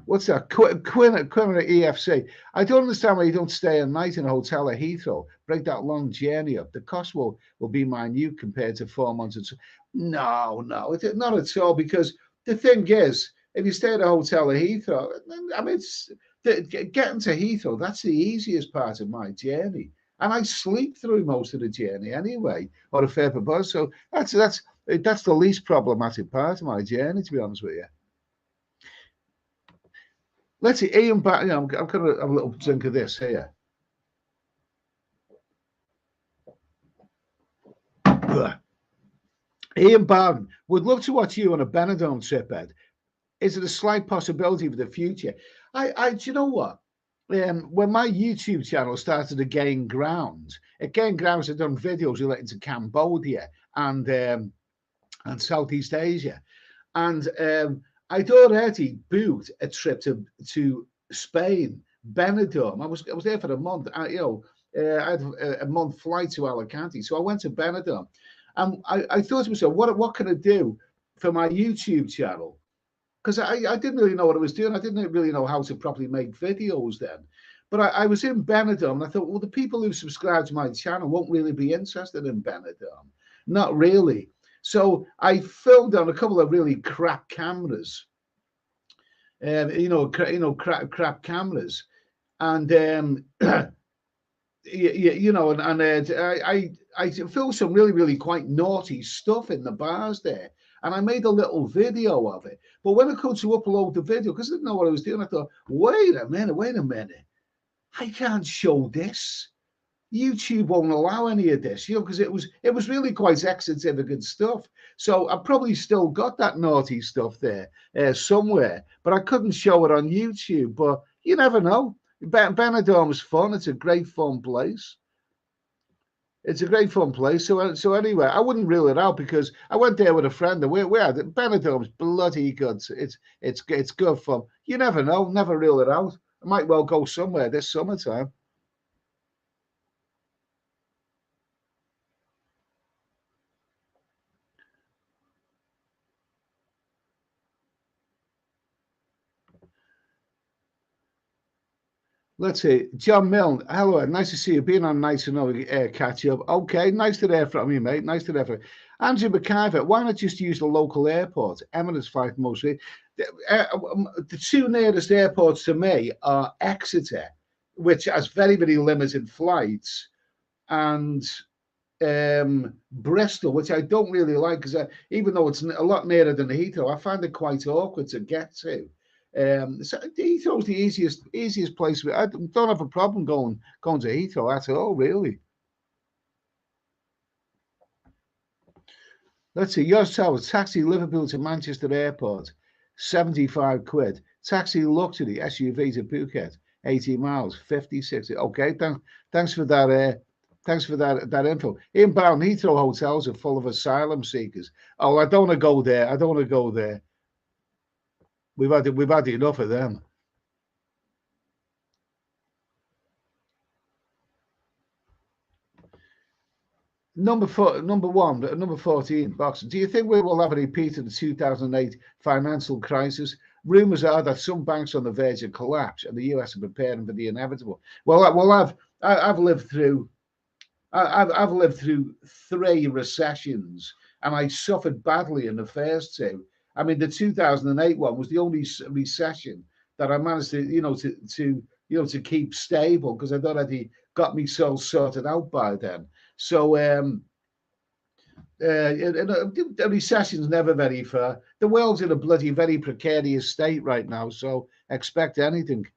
What's that? Quinn at EFC. I don't understand why you don't stay a night in a hotel at Heathrow. Break that long journey up. The cost will be minute compared to 4 months. No, not at all. Because the thing is, if you stay at a hotel at Heathrow, I mean, getting to Heathrow. That's the easiest part of my journey, and I sleep through most of the journey anyway, or a fair bit. So that's the least problematic part of my journey, to be honest with you. Let's see, Ian Barton. I'm going to have a little drink of this here. Ugh. Ian Barton, would love to watch you on a Benidorm trip, Ed. Is it a slight possibility for the future? Do you know what? When my YouTube channel started to gain ground, I've done videos related to Cambodia and Southeast Asia, and I'd already booked a trip to Spain, Benidorm. I was there for a month. I had a month flight to Alicante, so I went to Benidorm, and I thought to myself, what can I do for my YouTube channel? Because I didn't really know what I was doing. I didn't really know how to properly make videos then. But I was in Benidorm, and I thought, well, the people who subscribe to my channel won't really be interested in Benidorm. Not really. So I filmed on a couple of really crap cameras, crap cameras, and I filmed some really quite naughty stuff in the bars there. And I made a little video of it. But when I come to upload the video, because I didn't know what I was doing, I thought, wait a minute. I can't show this. YouTube won't allow any of this, because it was really quite extravagant stuff. So I probably still got that naughty stuff there somewhere, but I couldn't show it on YouTube. But you never know. Benidorm's fun. It's a great fun place. It's a great fun place. So anyway, I wouldn't rule it out because I went there with a friend and we had it. Benidorm's bloody good. It's good fun. You never know. Never rule it out. I might well go somewhere this summertime. Let's see. John Milne, hello, nice to see you. Being on nice to know catch up. Okay, nice to hear from you, mate. Nice to hear from you. Andrew McIver, why not just use the local airport? Emirates flight mostly. The two nearest airports to me are Exeter, which has very limited flights, and Bristol, which I don't really like because even though it's a lot nearer than Heathrow, I find it quite awkward to get to. So Heathrow's the easiest place. I don't have a problem going to Heathrow at all, really. Let's see. Yours towers taxi Liverpool to Manchester Airport, 75 quid. Taxi luxury SUV to Phuket, 80 miles, 56. Okay, thanks for that. Thanks for that info. Inbound Heathrow hotels are full of asylum seekers. Oh, I don't want to go there. I don't want to go there. We've had enough of them. Number 14, box. Do you think we will have a repeat of the 2008 financial crisis? Rumors are that some banks are on the verge of collapse, and the US are preparing for the inevitable. Well, I've lived through 3 recessions, and I suffered badly in the first 2. I mean, the 2008 one was the only recession that I managed to keep stable because I'd already got myself sorted out by then. So the recession's never very far. The world's in a bloody very precarious state right now, so expect anything.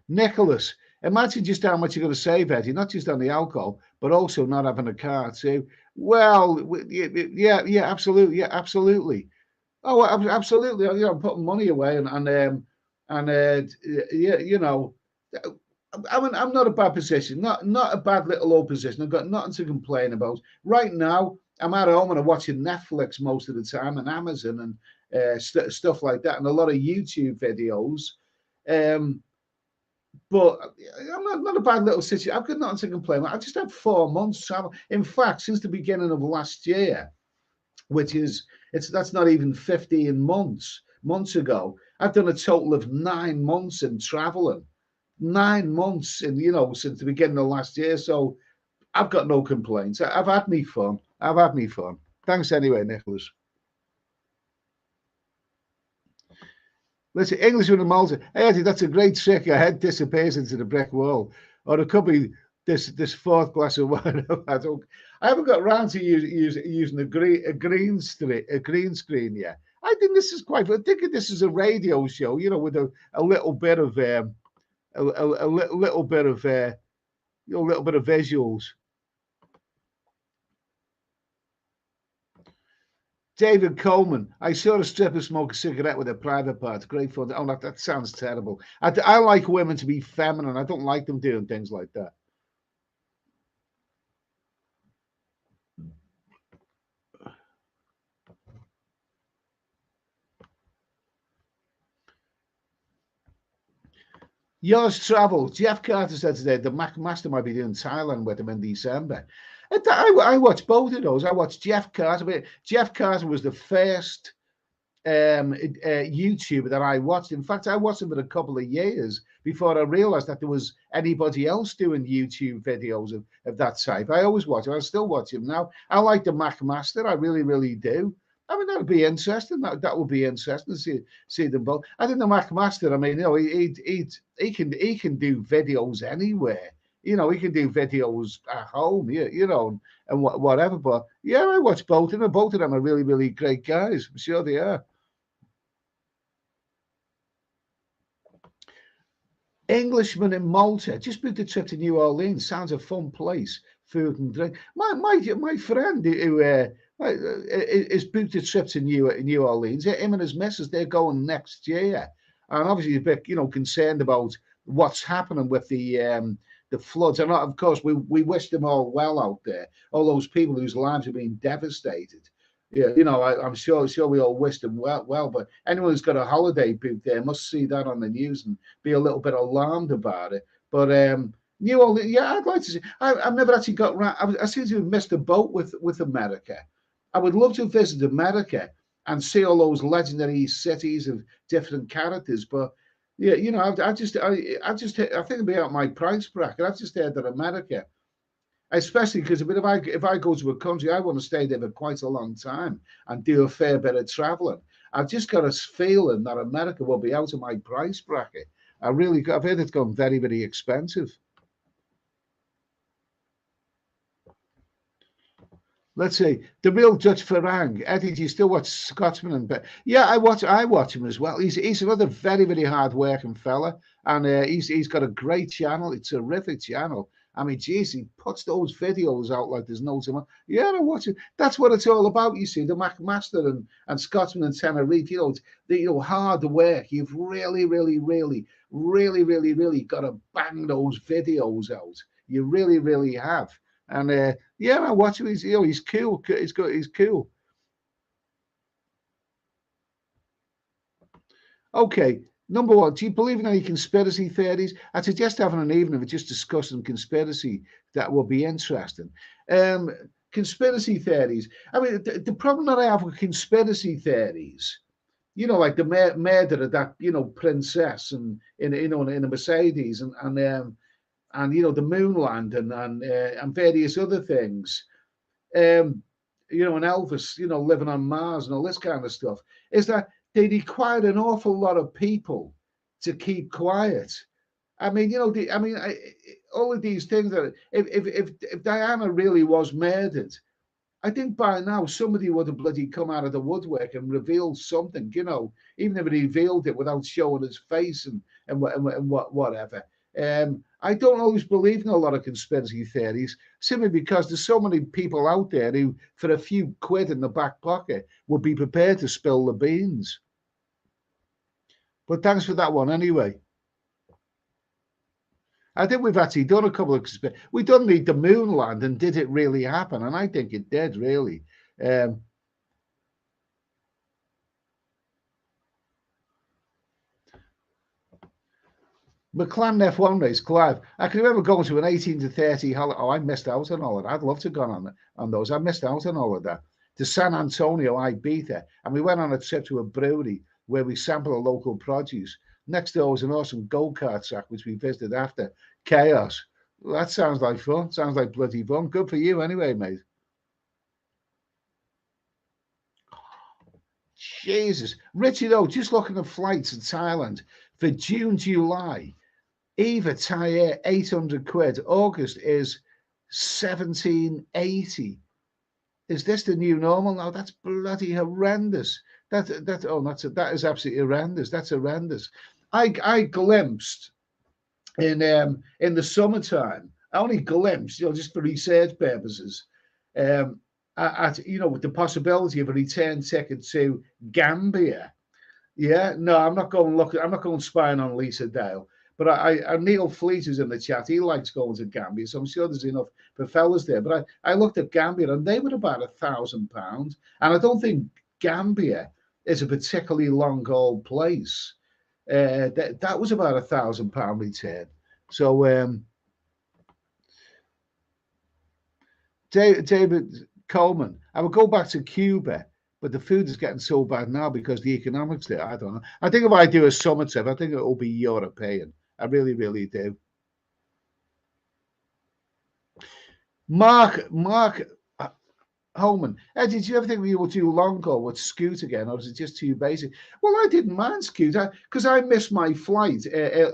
Nicholas, imagine just how much you're going to save, Eddie, not just on the alcohol, but also not having a car too. Well, yeah, absolutely. Oh, absolutely. I'm putting money away, and I'm not a bad position, not a bad little old position. I've got nothing to complain about. Right now, I'm at home and I'm watching Netflix most of the time and Amazon and stuff like that, and a lot of YouTube videos. But I'm not a bad little situation. I've got nothing to complain about. I've just had 4 months travel. In fact, since the beginning of last year, that's not even 15 months ago, I've done a total of 9 months in traveling. 9 months since the beginning of last year. So I've got no complaints. I've had me fun. Thanks anyway, Nicholas. Listen, Englishman in Malta. Hey, Eddie, that's a great trick. Your head disappears into the brick wall. Or it could be this 4th glass of wine. I haven't got around to using a green screen yet. I think this is quite. I think this is a radio show, you know, with a little bit of little bit of you know, a little bit of visuals. David Coleman, I saw a stripper smoke a cigarette with a private part. Great fun. Oh, that sounds terrible. I like women to be feminine. I don't like them doing things like that. Yours travel. Jeff Carter said today the Mac Master might be doing Thailand with him in December. I watched both of those. I watched Jeff Carter. But Jeff Carter was the first YouTuber that I watched. In fact, I watched him for a couple of years before I realized that there was anybody else doing YouTube videos of that type. I always watch him. I still watch him now. I like the Mac Master. I really, really do. I mean, that'd be interesting. That would be interesting to see them both. I think the Mac Master. I mean, you know, he can do videos anywhere. You know, he can do videos at home. You know, and whatever. But yeah, I watch both of them. Both of them are really, really great guys. I'm sure they are. Englishman in Malta just booked a trip to New Orleans. Sounds a fun place. Food and drink. My friend who is booked a trip to New Orleans. Him and his missus, they're going next year, and obviously a bit, you know, concerned about what's happening with the floods. And of course, we wish them all well out there. All those people whose lives have been devastated. Yeah, you know, I'm sure we all wish them well. But anyone who's got a holiday booked there must see that on the news and be a little bit alarmed about it. But New Orleans, yeah, I'd like to see. I've never actually got around. I seem to have missed a boat with America. I would love to visit America and see all those legendary cities of different characters. But yeah, you know, I think it'd be out my price bracket. I've just heard that America, especially because if I go to a country, I want to stay there for quite a long time and do a fair bit of traveling. I've just got a feeling that America will be out of my price bracket. I've heard it's gone very, very expensive. Let's see, the real Dutch Farang. Eddie, do you still watch Scotsman? But yeah, I watch him as well. He's another very, very hard working fella, and he's got a great channel. It's a terrific channel. I mean, geez, he puts those videos out like there's no tomorrow. Yeah, I watch it. That's what it's all about. You see, the Mac Master and Scotsman and Tenerife. You know, hard work. You've really, really, really, really, really, really got to bang those videos out. You really, really have. And yeah, I watch him. He's cool. He's cool. Okay, number one, do you believe in any conspiracy theories? I suggest having an evening of just discussing conspiracy. That will be interesting. Um, Conspiracy theories. I mean, the problem that I have with conspiracy theories, you know, like the murder of that, you know, princess and in a Mercedes and you know the moon landing and various other things. Um, you know, and Elvis, you know, living on Mars and all this kind of stuff, is that they required an awful lot of people to keep quiet. I mean, you know, all of these things that if Diana really was murdered, I think by now somebody would have bloody come out of the woodwork and revealed something, you know, even if he revealed it without showing his face and whatever. I don't always believe in a lot of conspiracy theories simply because there's so many people out there who, for a few quid in the back pocket, would be prepared to spill the beans. But thanks for that one anyway. I think we've actually done a couple of we done the moon land and did it really happen? And I think it did really. Um, McLaren F1 race, Clive. I can remember going to an 18 to 30 holiday. Oh, I missed out on all of that. I'd love to have gone on those. I missed out on all of that. To San Antonio, Ibiza. And we went on a trip to a brewery where we sampled a local produce. Next door was an awesome go-kart track, which we visited after. Chaos. Well, that sounds like fun. Sounds like bloody fun. Good for you anyway, mate. Jesus. Richie, though, just looking at flights in Thailand for June, July. Eva Tyre, 800 quid. August is 1780. Is this the new normal now? That's bloody horrendous. That is absolutely horrendous. That's horrendous. I glimpsed in the summertime. I only glimpsed, just for research purposes, at with the possibility of a return ticket to Gambia. Yeah, no, I'm not going looking. I'm not going spying on Lisa Dale. But Neil Fleet is in the chat. He likes going to Gambia, so I'm sure there's enough for fellas there. But I looked at Gambia, and they were about £1,000, and I don't think Gambia is a particularly long haul place. That was about £1,000 return. So David Coleman, I would go back to Cuba, but the food is getting so bad now because the economics there. I don't know. I think if I do a summer trip, I think it will be European. I really, really do. Mark Holman, did you ever think we would do long haul with Scoot again, or is it just too basic? Well, I didn't mind Scoot because I missed my flight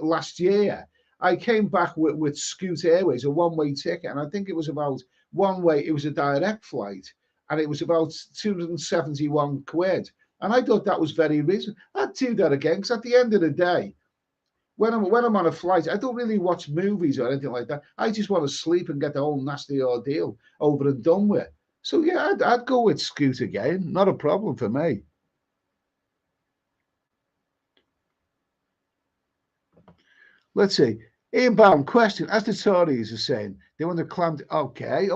last year. I came back with Scoot Airways, a one-way ticket, and I think it was about one way. It was a direct flight, and it was about 271 quid. And I thought that was very reasonable. I'd do that again because at the end of the day, when I'm on a flight, I don't really watch movies or anything like that. I just want to sleep and get the whole nasty ordeal over and done with. So yeah, I'd go with Scoot again. Not a problem for me. Let's see. Ian Baum, question. As the Tories are saying, they want to clamp. Okay.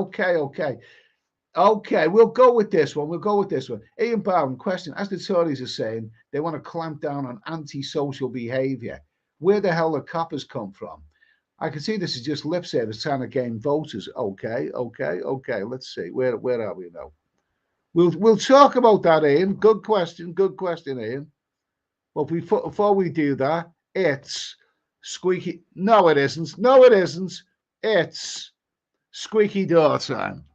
We'll go with this one. Ian Baum, question. As the Tories are saying, they want to clamp down on antisocial behaviour. Where the hell the coppers come from? I can see this is just lip service trying to gain voters. Okay. Let's see. Where are we now? We'll talk about that, Ian. Good question, Ian. Well, before we do that, it's squeaky. No, it isn't. It's squeaky door time.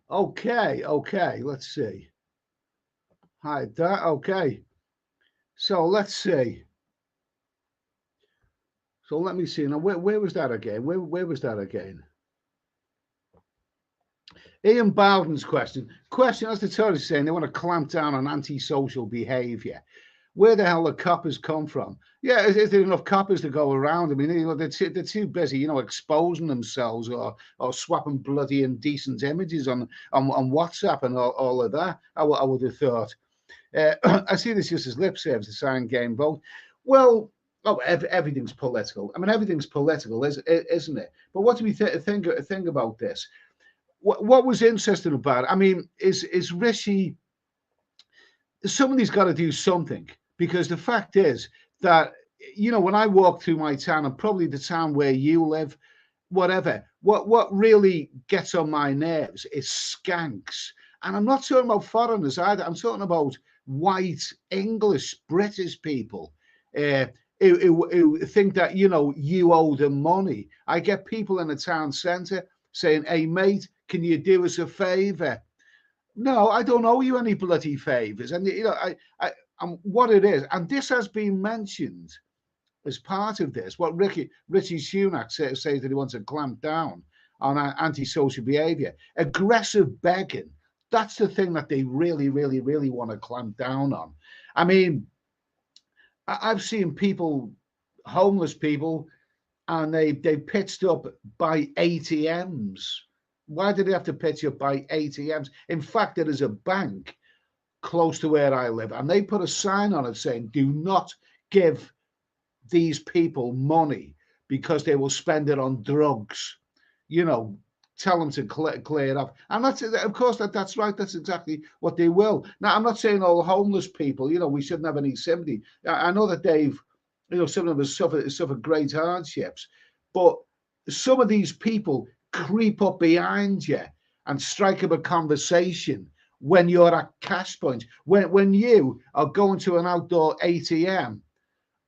Okay. Let's see. Hi, that. Okay. So let's see. So let me see. Now, where was that again? Where was that again? Ian Bowden's question. As the Tories saying, they want to clamp down on antisocial behaviour. Where the hell the coppers come from? Yeah, is there enough coppers to go around? I mean, they're too busy, exposing themselves or swapping bloody indecent images on WhatsApp and all of that. I would have thought. I see this just as lip service, the sign game vote. Well, everything's political. I mean, everything's political, isn't it? But what do we think about this? What was interesting about it? I mean, is Rishi? Somebody's got to do something, because the fact is that when I walk through my town, and probably the town where you live, whatever, what really gets on my nerves is skanks. And I'm not talking about foreigners either. I'm talking about white English British people who think that, you know, you owe them money. I get people in the town centre saying, hey, mate, can you do us a favour? No, I don't owe you any bloody favours. And, you know, what it is, and this has been mentioned as part of this, what Richie Sunak says that he wants to clamp down on antisocial behaviour. Aggressive begging, that's the thing that they really, really, really want to clamp down on. I mean, I've seen people, homeless people, and they pitched up by ATMs. Why did they have to pitch up by ATMs? In fact, there is a bank close to where I live, and they put a sign on it saying, do not give these people money because they will spend it on drugs. You know, tell them to clear it up. And that's, of course, that's right. That's exactly what they will. Now, I'm not saying all homeless people, you know, we shouldn't have any sympathy. I know that Dave, you know, some of us suffer great hardships, but some of these people creep up behind you and strike up a conversation when you're at cash point. When you are going to an outdoor ATM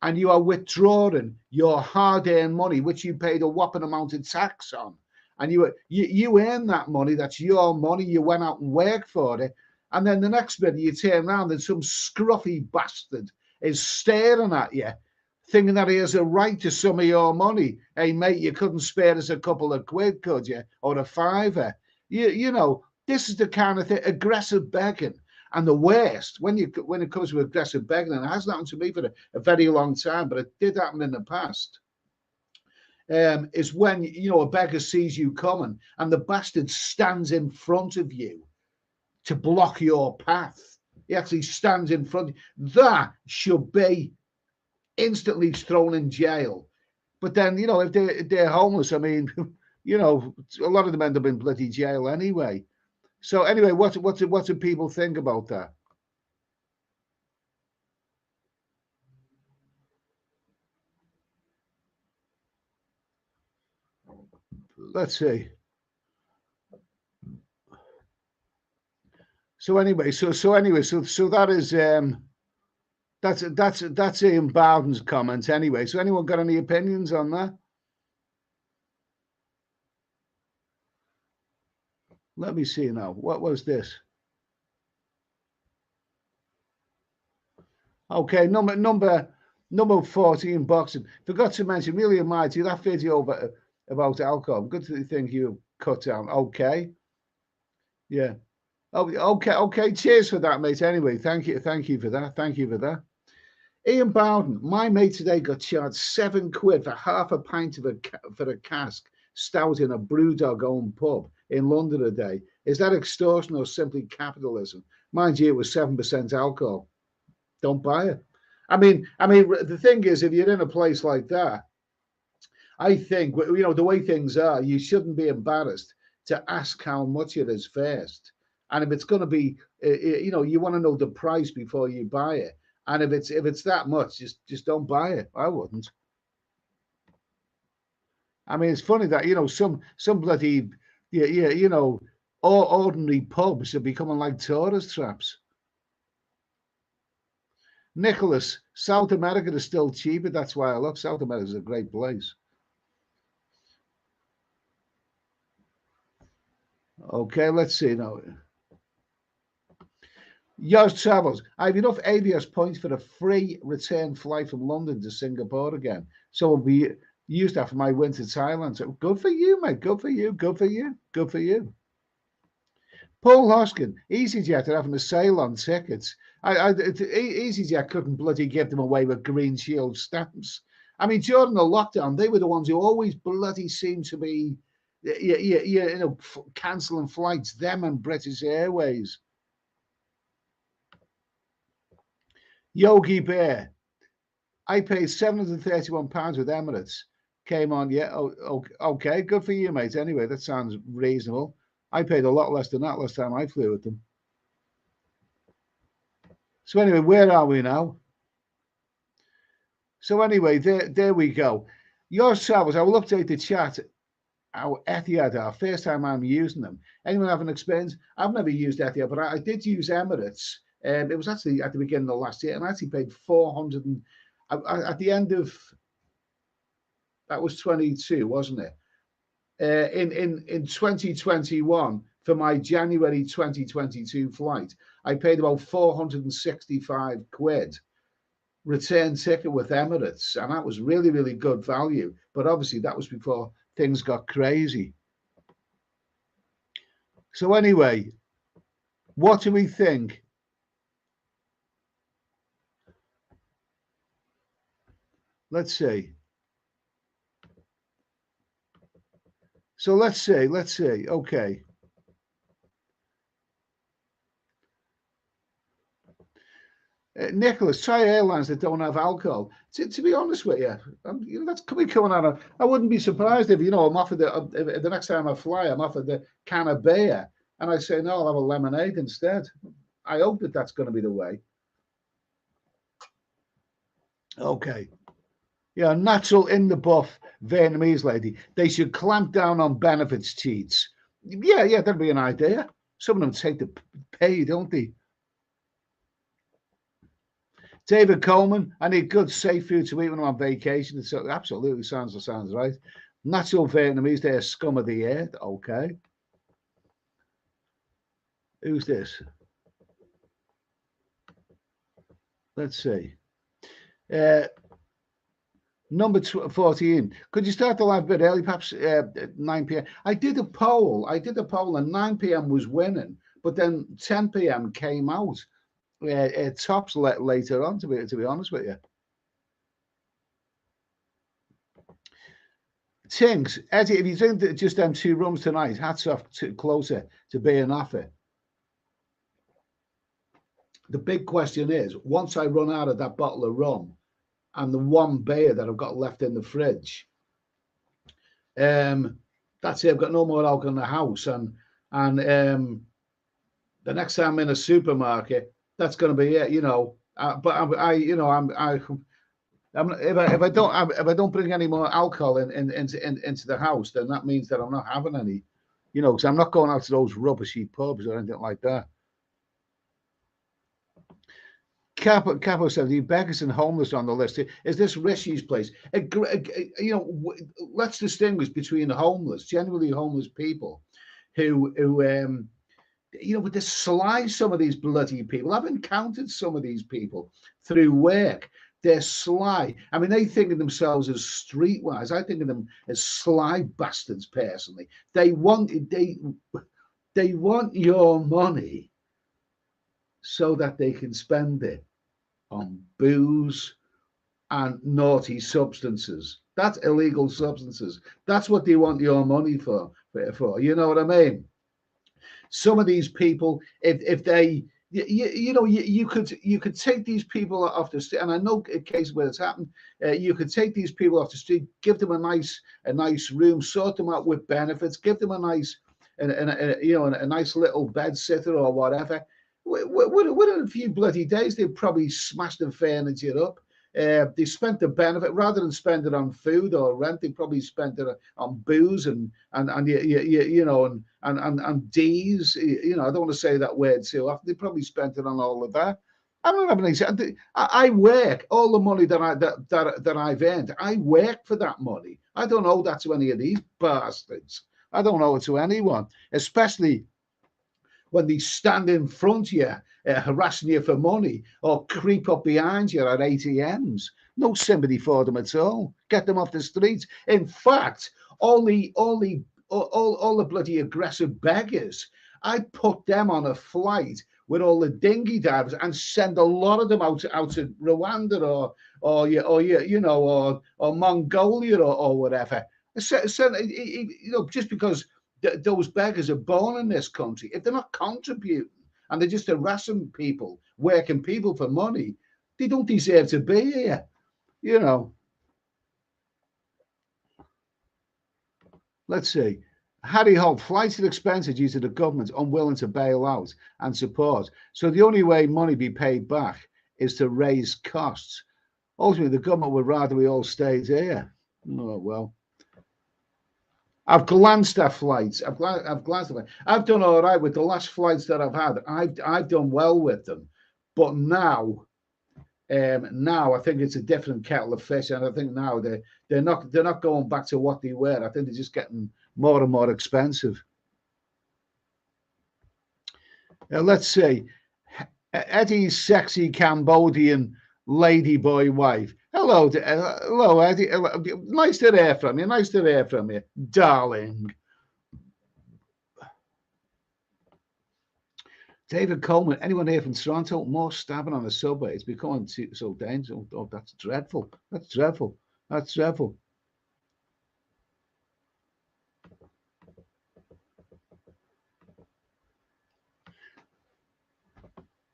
and you are withdrawing your hard-earned money, which you paid a whopping amount of tax on, and you earn that money, that's your money, you went out and worked for it, and then the next minute you turn around and some scruffy bastard is staring at you, thinking that he has a right to some of your money. Hey, mate, you couldn't spare us a couple of quid, could you? Or a fiver? You know, this is the kind of thing, aggressive begging. And the worst, when it comes to aggressive begging, and it hasn't happened to me for a very long time, but it did happen in the past, is when, you know, a beggar sees you coming and the bastard stands in front of you to block your path. He actually stands in front. That should be instantly thrown in jail. But then, you know, if they're homeless, I mean, you know, a lot of them end up in bloody jail anyway. So anyway, what do people think about that? Let's see. So anyway, so that is that's Ian Bowden's comment anyway. So anyone got any opinions on that? Let me see now. What was this? Okay, number 14 boxing. Forgot to mention, really mighty, that video about alcohol. Good to think you cut down. Okay. Yeah. Oh, okay. Cheers for that, mate. Anyway, thank you for that. Thank you for that. Ian Bowden, my mate today got charged £7 for half a pint for a cask stout in a Brewdog owned pub in London today. Is that extortion or simply capitalism? Mind you, it was 7% alcohol. Don't buy it. I mean, the thing is, if you're in a place like that, I think, you know, the way things are, you shouldn't be embarrassed to ask how much it is first. And if it's going to be, you know, you want to know the price before you buy it. And if it's that much, just don't buy it. I wouldn't. I mean, it's funny that, you know, some bloody, you know, ordinary pubs are becoming like tourist traps. Nicholas, South America is still cheaper. That's why I love South America. It's a great place. Okay, let's see now. Yours Travels. I have enough ABS points for a free return flight from London to Singapore again. So I'll be used that for my winter Thailand. So good for you, mate. Good for you. Good for you. Good for you. Paul Hoskin, EasyJet are having a sale on tickets. EasyJet couldn't bloody give them away with Green Shield stamps. I mean, during the lockdown, they were the ones who always bloody seemed to be, you know, cancelling flights. Them and British Airways. Yogi Bear, I paid £731 with Emirates. Came on, yeah, okay, good for you, mate. Anyway, that sounds reasonable. I paid a lot less than that last time I flew with them. So anyway, where are we now? So anyway, there we go. Yours travels. I will update the chat. Our Etihad are first time I'm using them. Anyone have an experience? I've never used Etihad, but I did use Emirates. It was actually at the beginning of last year, and I actually paid at the end of, that was 22, wasn't it? In 2021, for my January 2022 flight, I paid about 465 quid return ticket with Emirates, and that was really, really good value. But obviously, that was before things got crazy. So anyway, what do we think? Let's see. So let's see. Okay. Nicholas, try airlines that don't have alcohol. To be honest with you, you know, that's coming out of. I wouldn't be surprised if, you know, I'm offered the next time I fly, I'm offered the can of beer, and I say no, I'll have a lemonade instead. I hope that that's going to be the way. Okay. Yeah, natural in the buff Vietnamese lady. They should clamp down on benefits cheats. Yeah, that'd be an idea. Some of them take the pay, don't they? David Coleman, I need good, safe food to eat when I'm on vacation. It absolutely sounds right. Natural Vietnamese, they're scum of the earth. Okay. Who's this? Let's see. Number 14. Could you start the live a bit early, perhaps 9 p.m.? I did a poll, and 9 p.m. was winning, but then 10 p.m. came out. Tops later on, to be honest with you. Tinks, Eddie, if you think just them 2 rooms tonight, hats off closer to being off it. The big question is, once I run out of that bottle of rum and the 1 beer that I've got left in the fridge, that's it. I've got no more alcohol in the house, and the next time I'm in a supermarket, that's going to be it, you know. But if I don't bring any more alcohol into the house, then that means that I'm not having any, you know, because I'm not going out to those rubbishy pubs or anything like that. Capo said the beggars and homeless on the list. Is this Rishi's place? You know, let's distinguish between homeless, generally homeless people, who you know, but they sly, some of these bloody people. I've encountered some of these people through work. They're sly. I mean, they think of themselves as streetwise. I think of them as sly bastards. Personally, they want your money so that they can spend it on booze and naughty substances. That's illegal substances. That's what they want your money for. You know what I mean? Some of these people, if they, you could take these people off the street, and I know a case where it's happened. You could take these people off the street, give them a nice room, sort them out with benefits, give them a nice, a nice little bed sitter or whatever. Within a few bloody days, they've probably smashed the furniture up. They spent the benefit rather than spend it on food or rent. They probably spent it on booze and D's. You know, I don't want to say that word too often. They probably spent it on all of that. I don't have anything. I work all the money that I've earned. I work for that money. I don't owe that to any of these bastards. I don't owe it to anyone, especially when they stand in front of you, harassing you for money, or creep up behind you at ATMs. No sympathy for them at all. Get them off the streets. In fact, all the bloody aggressive beggars, I put them on a flight with all the dinghy divers and send a lot of them out to Rwanda or Mongolia or whatever. Just because those beggars are born in this country, if they're not contributing and they're just harassing people, working people for money, they don't deserve to be here, you know. Let's see. Harry Holt, flights are expensive due to the government unwilling to bail out and support. So the only way money be paid back is to raise costs. Ultimately, the government would rather we all stayed here. Oh, well. I've glanced at flights. I've glanced at flights. I've done all right with the last flights that I've had. I've done well with them, but now Now I think it's a different kettle of fish, and I think now they're not going back to what they were. I think they're just getting more and more expensive. Let's see, Eddie's sexy Cambodian ladyboy wife. Hello, hello, Eddie. Nice to hear from you. Nice to hear from you, darling. David Coleman, anyone here from Toronto? More stabbing on the subway. It's becoming so dangerous. Oh, that's dreadful. That's dreadful. That's dreadful.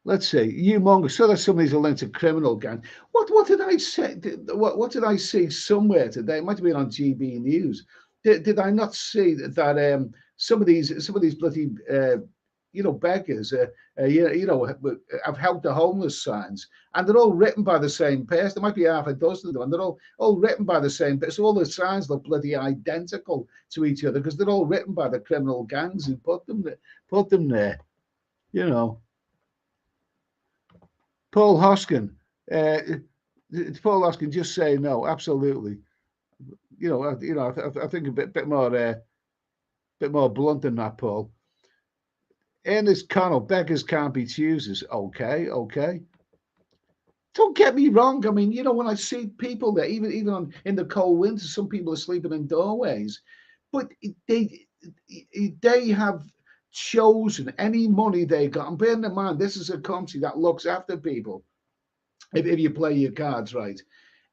Let's see. Humongous. So that somebody's a linked to criminal gang. What did I say? What did I see somewhere today? It might have been on GB News. Did I not see that some of these bloody beggars, have helped the homeless signs, and they're all written by the same person. There might be half a dozen of them, and they're all written by the same person. So all the signs look bloody identical to each other because they're all written by the criminal gangs who put them there. You know. Paul Hoskin, Paul Hoskin, just say no. Absolutely. I think a bit more blunt than that, Paul. Ernest Connell, beggars can't be choosers. Okay. Don't get me wrong. I mean, when I see people there, even in the cold winter, some people are sleeping in doorways, but they have chosen any money they got. And bearing in mind, this is a country that looks after people. If you play your cards right,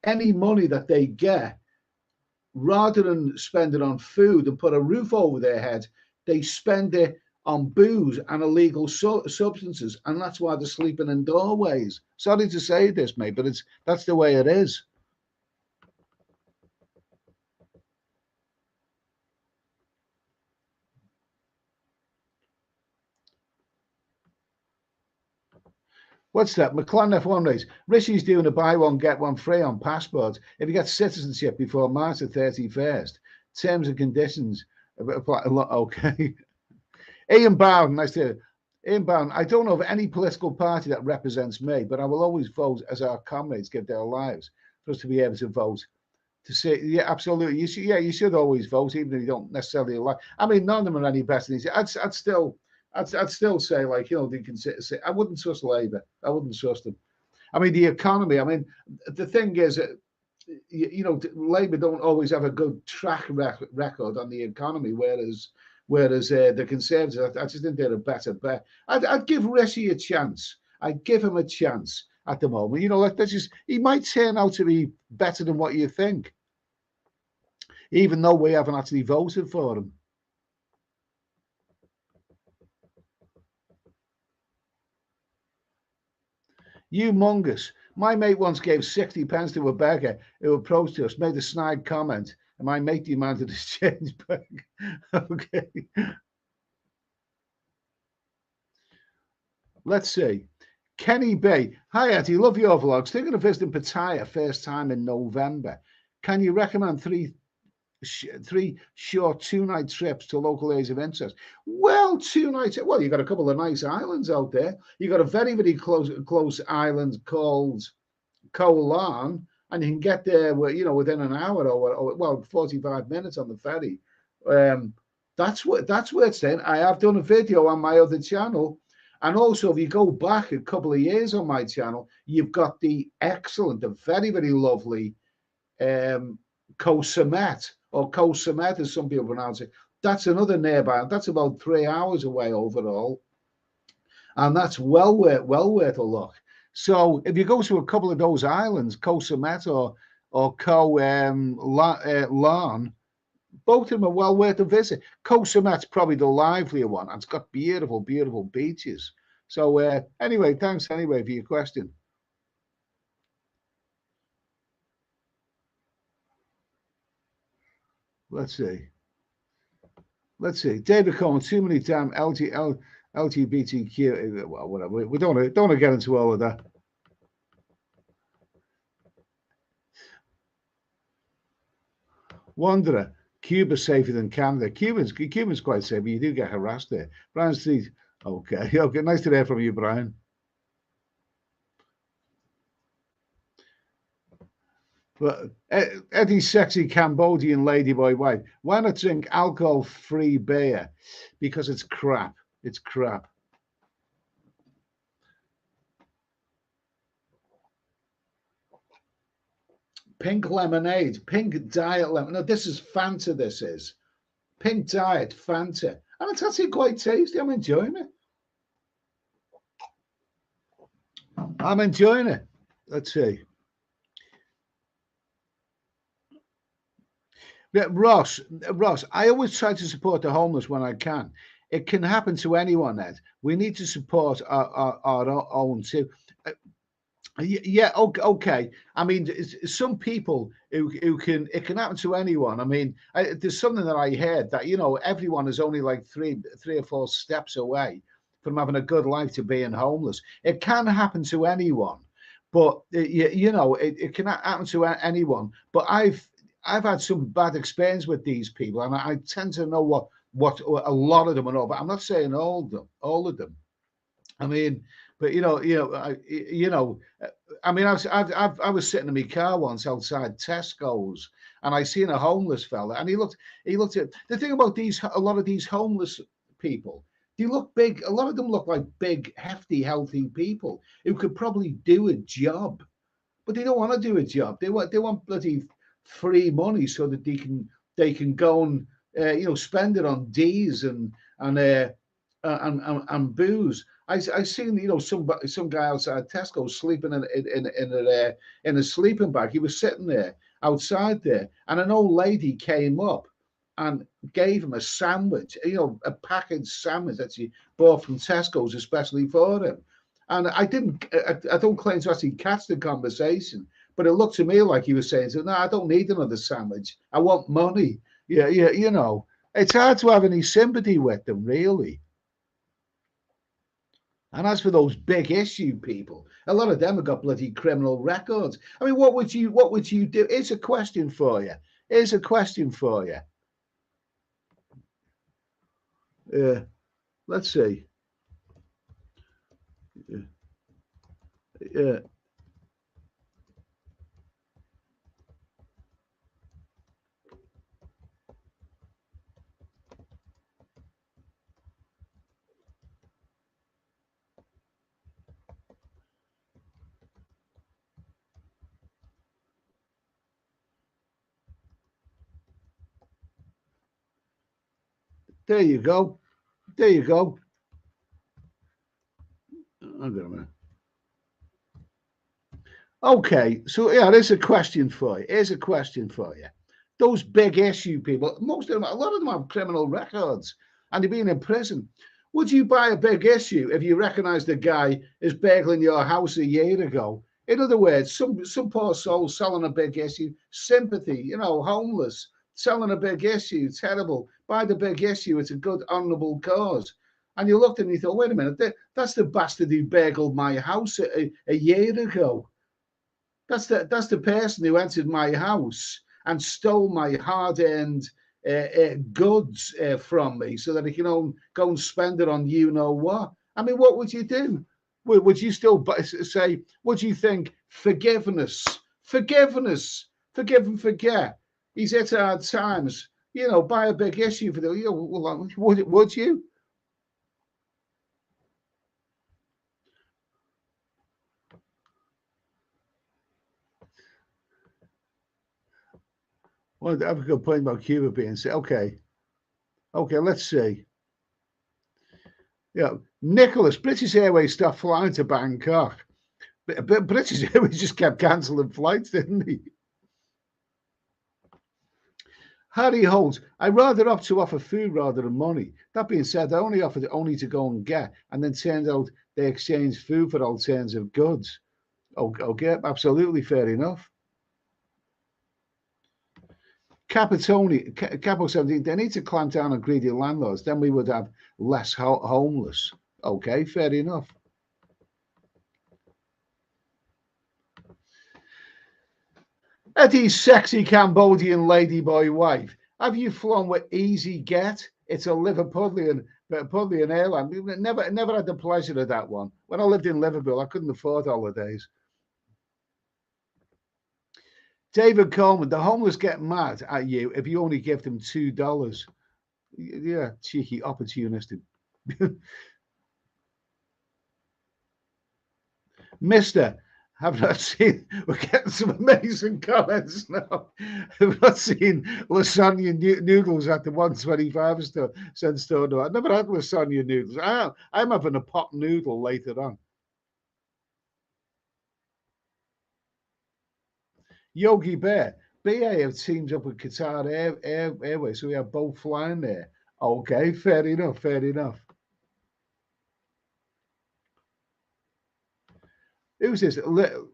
any money that they get, rather than spend it on food and put a roof over their head, they spend it on booze and illegal substances, and that's why they're sleeping in doorways. Sorry to say this, mate, but that's the way it is. What's that? McLaren F1 race. Rishi's doing a buy one, get one free on passports if you get citizenship before March the 31st. Terms and conditions apply. Okay. Ian Bowden, nice to hear. Ian Bowden, I don't know of any political party that represents me, but I will always vote as our comrades give their lives for us to be able to vote. To say, yeah, absolutely. You should always vote, even if you don't necessarily like. I mean, none of them are any better than each other. I'd still say, like, they can say, I wouldn't trust Labour. I wouldn't trust them. I mean, the economy. I mean, the thing is, Labour don't always have a good track record on the economy, whereas the Conservatives, I just think they're a better bet. I'd give Rishi a chance. I'd give him a chance at the moment. He might turn out to be better than what you think, even though we haven't actually voted for him. Humongous. My mate once gave 60 pence to a beggar who approached us, made a snide comment, and my mate demanded his change back. Okay. Let's see. Kenny B. Hi, Eddie. Love your vlogs. Thinking of visiting Pattaya first time in November. Can you recommend three short 2-night trips to local areas of interest? Well, 2 nights. Well, you got a couple of nice islands out there. You got a very, very close island called Koh Larn, and you can get there, within an hour or 45 minutes on the ferry. That's where it's in. I have done a video on my other channel, and also if you go back a couple of years on my channel, you've got the excellent, the very, very lovely Koh Samet, or Koh Samet as some people pronounce it. That's another nearby. That's about 3 hours away overall, and that's well worth a look. So if you go to a couple of those islands, Koh Samet or Koh Larn, both of them are well worth a visit. Koh Samet's probably the livelier one, and it's got beautiful, beautiful beaches. So anyway, thanks anyway for your question. Let's see. David Coleman, too many damn LGBTQ. Well, whatever. We don't want to get into all of that. Wanderer, Cuba's safer than Canada. Cuba's quite safe, but you do get harassed there. Brian Street. Okay. Nice to hear from you, Brian. But Eddie's sexy Cambodian ladyboy wife. Why not drink alcohol-free beer? Because it's crap. It's crap. Pink lemonade, pink diet lemon. No, this is Fanta. This is pink diet Fanta, and it's actually quite tasty. I'm enjoying it. I'm enjoying it. Let's see. Yeah, Ross, I always try to support the homeless when I can. It can happen to anyone, Ed. We need to support our own too. Uh, Yeah, okay. I mean, some people who can, it can happen to anyone. I mean, there's something that I heard that, everyone is only like three or four steps away from having a good life to being homeless. It can happen to anyone, but it can happen to anyone. But I've had some bad experience with these people, and I tend to know what a lot of them are. But I'm not saying all of them. I mean, but I mean, I was sitting in my car once outside Tesco's, and I seen a homeless fella, and he looked at the thing about a lot of these homeless people. They look big. A lot of them look like big, hefty, healthy people who could probably do a job, but they don't want to do a job. They want bloody free money so that they can go and spend it on D's and booze. I seen some guy outside Tesco sleeping in a sleeping bag. He was sitting there outside there, and an old lady came up and gave him a sandwich, a packaged sandwich that she bought from Tesco's especially for him. And I don't claim to actually catch the conversation, but it looked to me like he was saying, "No, I don't need another sandwich. I want money." Yeah, yeah, it's hard to have any sympathy with them, really. And as for those big issue people, a lot of them have got bloody criminal records. I mean, what would you do? Here's a question for you. Here's a question for you. Let's see. Uh, there you go. There you go. Hang on a minute. Okay, so yeah, there's a question for you. Here's a question for you. Those big issue people, a lot of them have criminal records and they've been in prison. Would you buy a big issue if you recognise the guy is burgling your house a year ago? In other words, some poor soul selling a big issue, sympathy, homeless, selling a big issue, terrible. Buy the big issue, it's a good, honourable cause. And you looked and you thought, wait a minute, that's the bastard who burgled my house a year ago. That's the person who entered my house and stole my hard-earned goods from me, so that he can go and spend it on you know what. I mean, what would you do? Would you still say? Would you think forgiveness, forgive and forget? He's hit hard times. Buy a big issue for the. Would you? Well, I have a good point about Cuba being said. Okay, let's see. Yeah, Nicholas, British Airways stopped flying to Bangkok. But British Airways just kept cancelling flights, didn't he? Harry Holt, I rather opt to offer food rather than money. That being said, I only offered only to go and get, and then turned out they exchanged food for alternative goods. Okay, absolutely fair enough. Capitoni, Capo 17, they need to clamp down on greedy landlords, then we would have less homeless. Okay, fair enough. Eddie's sexy Cambodian ladyboy wife. Have you flown with EasyJet? It's a Liverpudlian airline. We've never had the pleasure of that one. When I lived in Liverpool, I couldn't afford holidays. David Coleman, the homeless get mad at you if you only give them $2. Yeah, cheeky, opportunistic. Mister, have not seen. We're getting some amazing comments now. I've not seen lasagna noodles at the 125 cent store. No, I've never had lasagna noodles. I'm having a pot noodle later on. Yogi Bear, BA have teamed up with Qatar Airways, so we are both flying there. Okay, fair enough, fair enough. Who's this?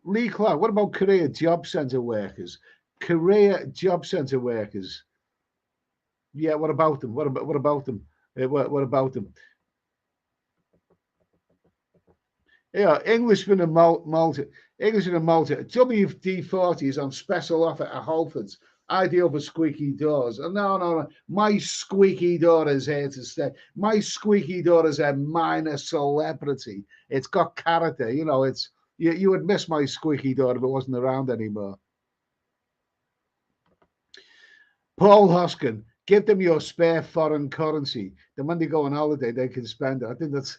Lee Clark. What about career job centre workers? Career job centre workers. Yeah, what about them? What about them? What about them? Yeah, Englishman and Malta. Englishman and Malta. WD-40 is on special offer at Halfords. Ideal for squeaky doors. No, no, no. My squeaky door is here to stay. My squeaky door is a minor celebrity. It's got character. You know, it's you would miss my squeaky door if it wasn't around anymore. Paul Hoskin, give them your spare foreign currency. Then when they go on holiday, they can spend it. I think that's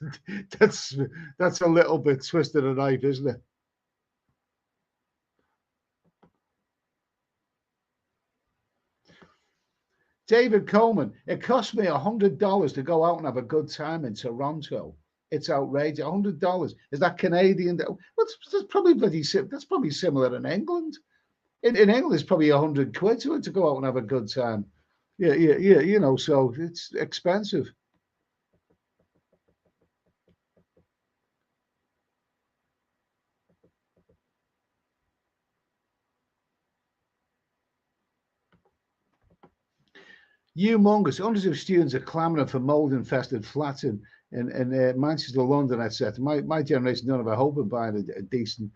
that's a little bit twisted a knife, isn't it? David Coleman, it cost me $100 to go out and have a good time in Toronto. It's outrageous. $100. Is that Canadian? That's probably that's probably similar in England. In England, it's probably £100 to go out and have a good time. Yeah, yeah, yeah. You know, so it's expensive. Humongous. Hundreds of students are clamouring for mold-infested flats in Manchester, London, etc. My generation don't have a hope of buying a decent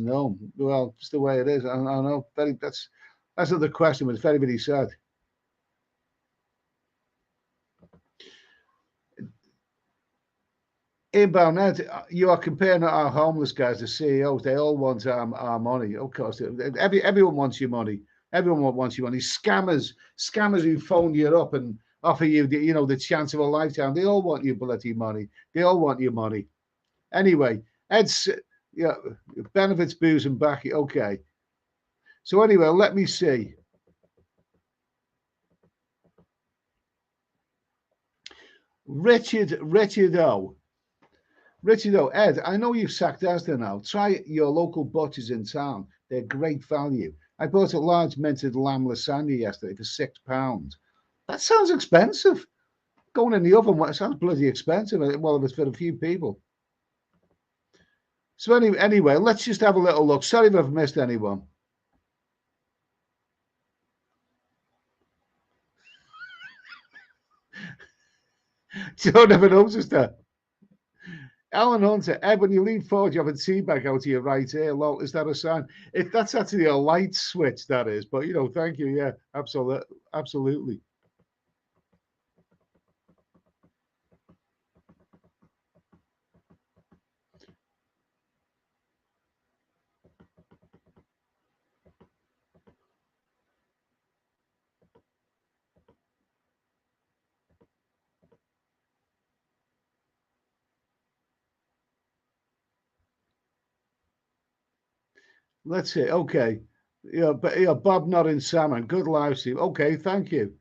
home. Well, it's the way it is. I know. That's not the question, but it's very, very sad. Inbound net, you are comparing our homeless guys to CEOs. They all want our money. Of course, everyone wants your money. Everyone wants your money. Scammers who phone you up and offer you the chance of a lifetime. They all want your bloody money. They all want your money. Anyway, Ed's yeah, benefits, booze, and back. Okay. So anyway, let me see. Richard O. Ed, I know you've sacked Asda now. Try your local butchers in town. They're great value. I bought a large minted lamb lasagna yesterday for £6. That sounds expensive. Going in the oven, it sounds bloody expensive. Well, if it's for a few people. So anyway, let's just have a little look. Sorry if I've missed anyone. Don't ever notice that. Alan Hunter, Ed, when you lean forward, you have a tea bag out of your right ear. Lol, is that a sign? That's actually a light switch, that is. But thank you. Yeah, absolutely. Let's see. Okay. Bob nodding salmon. Good live stream. Okay, thank you.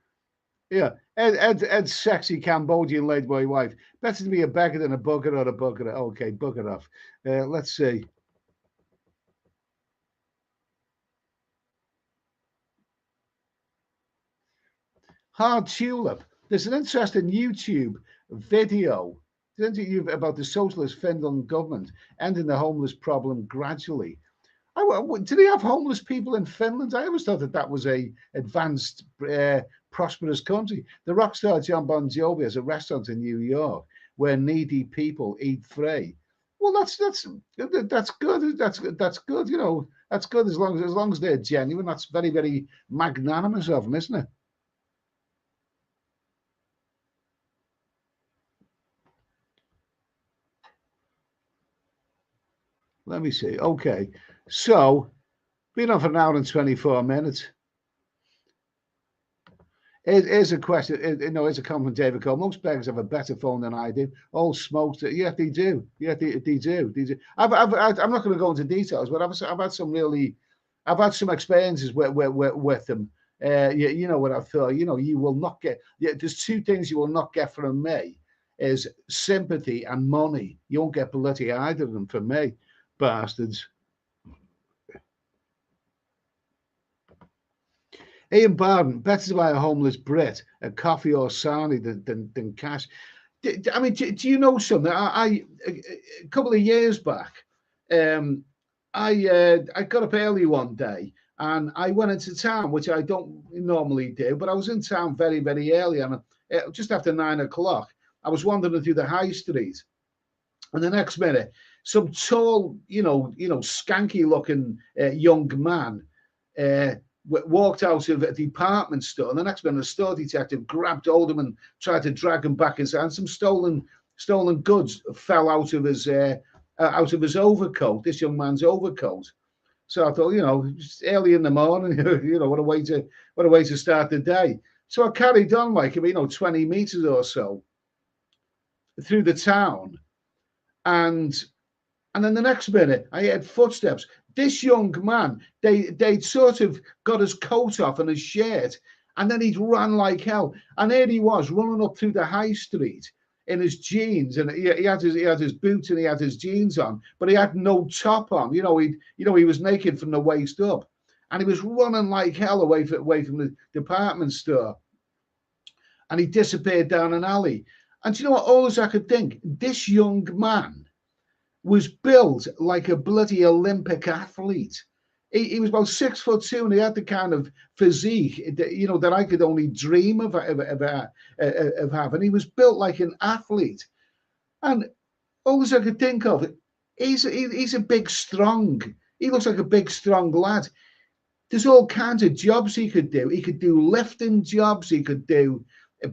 Yeah. Ed's sexy Cambodian ladyboy wife. Better to be a beggar than a bugger or a bugger. Okay, bugger off. Let's see. Hard tulip. There's an interesting YouTube video about the socialist Finland government ending the homeless problem gradually. Do they have homeless people in Finland? I always thought that was a advanced, prosperous country. The rock star John Bon Jovi has a restaurant in New York where needy people eat free. Well, that's good. That's good. That's good as long as they're genuine. That's very, very magnanimous of them, isn't it? Let me see. Okay, so Been on for an hour and 24 minutes. Here's a question. Here's a comment from David Cole. Most beggars have a better phone than I do. All smokes. Yeah, they do. Yeah, they do. They do. I'm not going to go into details, but I've had some really, I've had some experiences with them. You know what I thought. You know, you will not get. Yeah, there's two things you will not get from me: is sympathy and money. You won't get bloody either of them from me, bastards. Ian Barden, better to buy a homeless Brit a coffee or sarnie than cash. I mean, do you know something? A couple of years back, I got up early one day and I went into town, which I don't normally do, but I was in town very early, and just after 9 o'clock, I was wandering through the high street, and the next minute, some tall, skanky looking young man walked out of a department store, and the next minute, a store detective grabbed hold of him and tried to drag him back inside. And some stolen goods fell out of his overcoat, this young man's overcoat. So I thought, it's early in the morning, what a way to start the day. So I carried on like 20 meters or so through the town, and then the next minute I heard footsteps. This young man, they'd sort of got his coat off and his shirt, and then he'd run like hell. And here he was running up through the high street in his jeans, and he had his boots and he had his jeans on, but he had no top on. He was naked from the waist up, and he was running like hell away from the department store. And he disappeared down an alley. And you know what? All I could think, this young man was built like a bloody Olympic athlete. He was about 6'2", and he had the kind of physique that I could only dream of having. He was built like an athlete, and all I could think of, he's a big, strong. He looks like a big, strong lad. There's all kinds of jobs he could do. He could do lifting jobs. He could do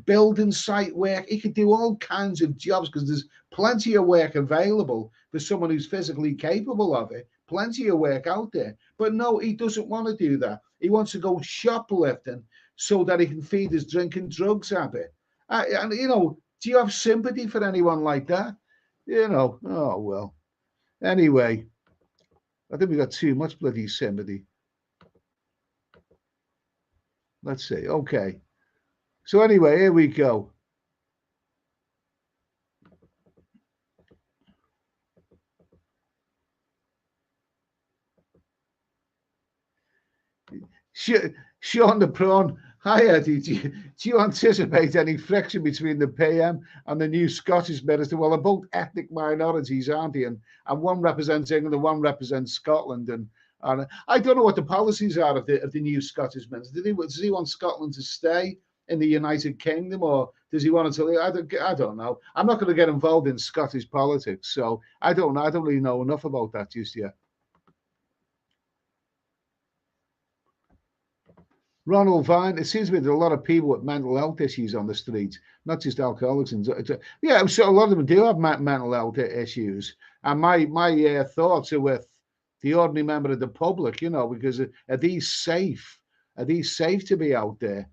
building site work. He could do all kinds of jobs because there's plenty of work available for someone who's physically capable of it. Plenty of work out there. But no, he doesn't want to do that. He wants to go shoplifting so that he can feed his drink and drugs habit. And do you have sympathy for anyone like that? Oh well. Anyway, I think we got too much bloody sympathy. Let's see. Okay. So anyway, here we go. Sean the Prawn, hi Eddie, do you anticipate any friction between the PM and the new Scottish minister? Well, they're both ethnic minorities, aren't they? And one represents England and one represents Scotland. And I don't know what the policies are of the new Scottish minister. Does he want Scotland to stay in the United Kingdom, or does he want to? I don't know. I'm not going to get involved in Scottish politics, so I don't know. I don't really know enough about that just yet. Ronald Vine, it seems to me there are a lot of people with mental health issues on the streets, not just alcoholics. Yeah, so a lot of them do have mental health issues. And my thoughts are with the ordinary member of the public, because are these safe? Are these safe to be out there?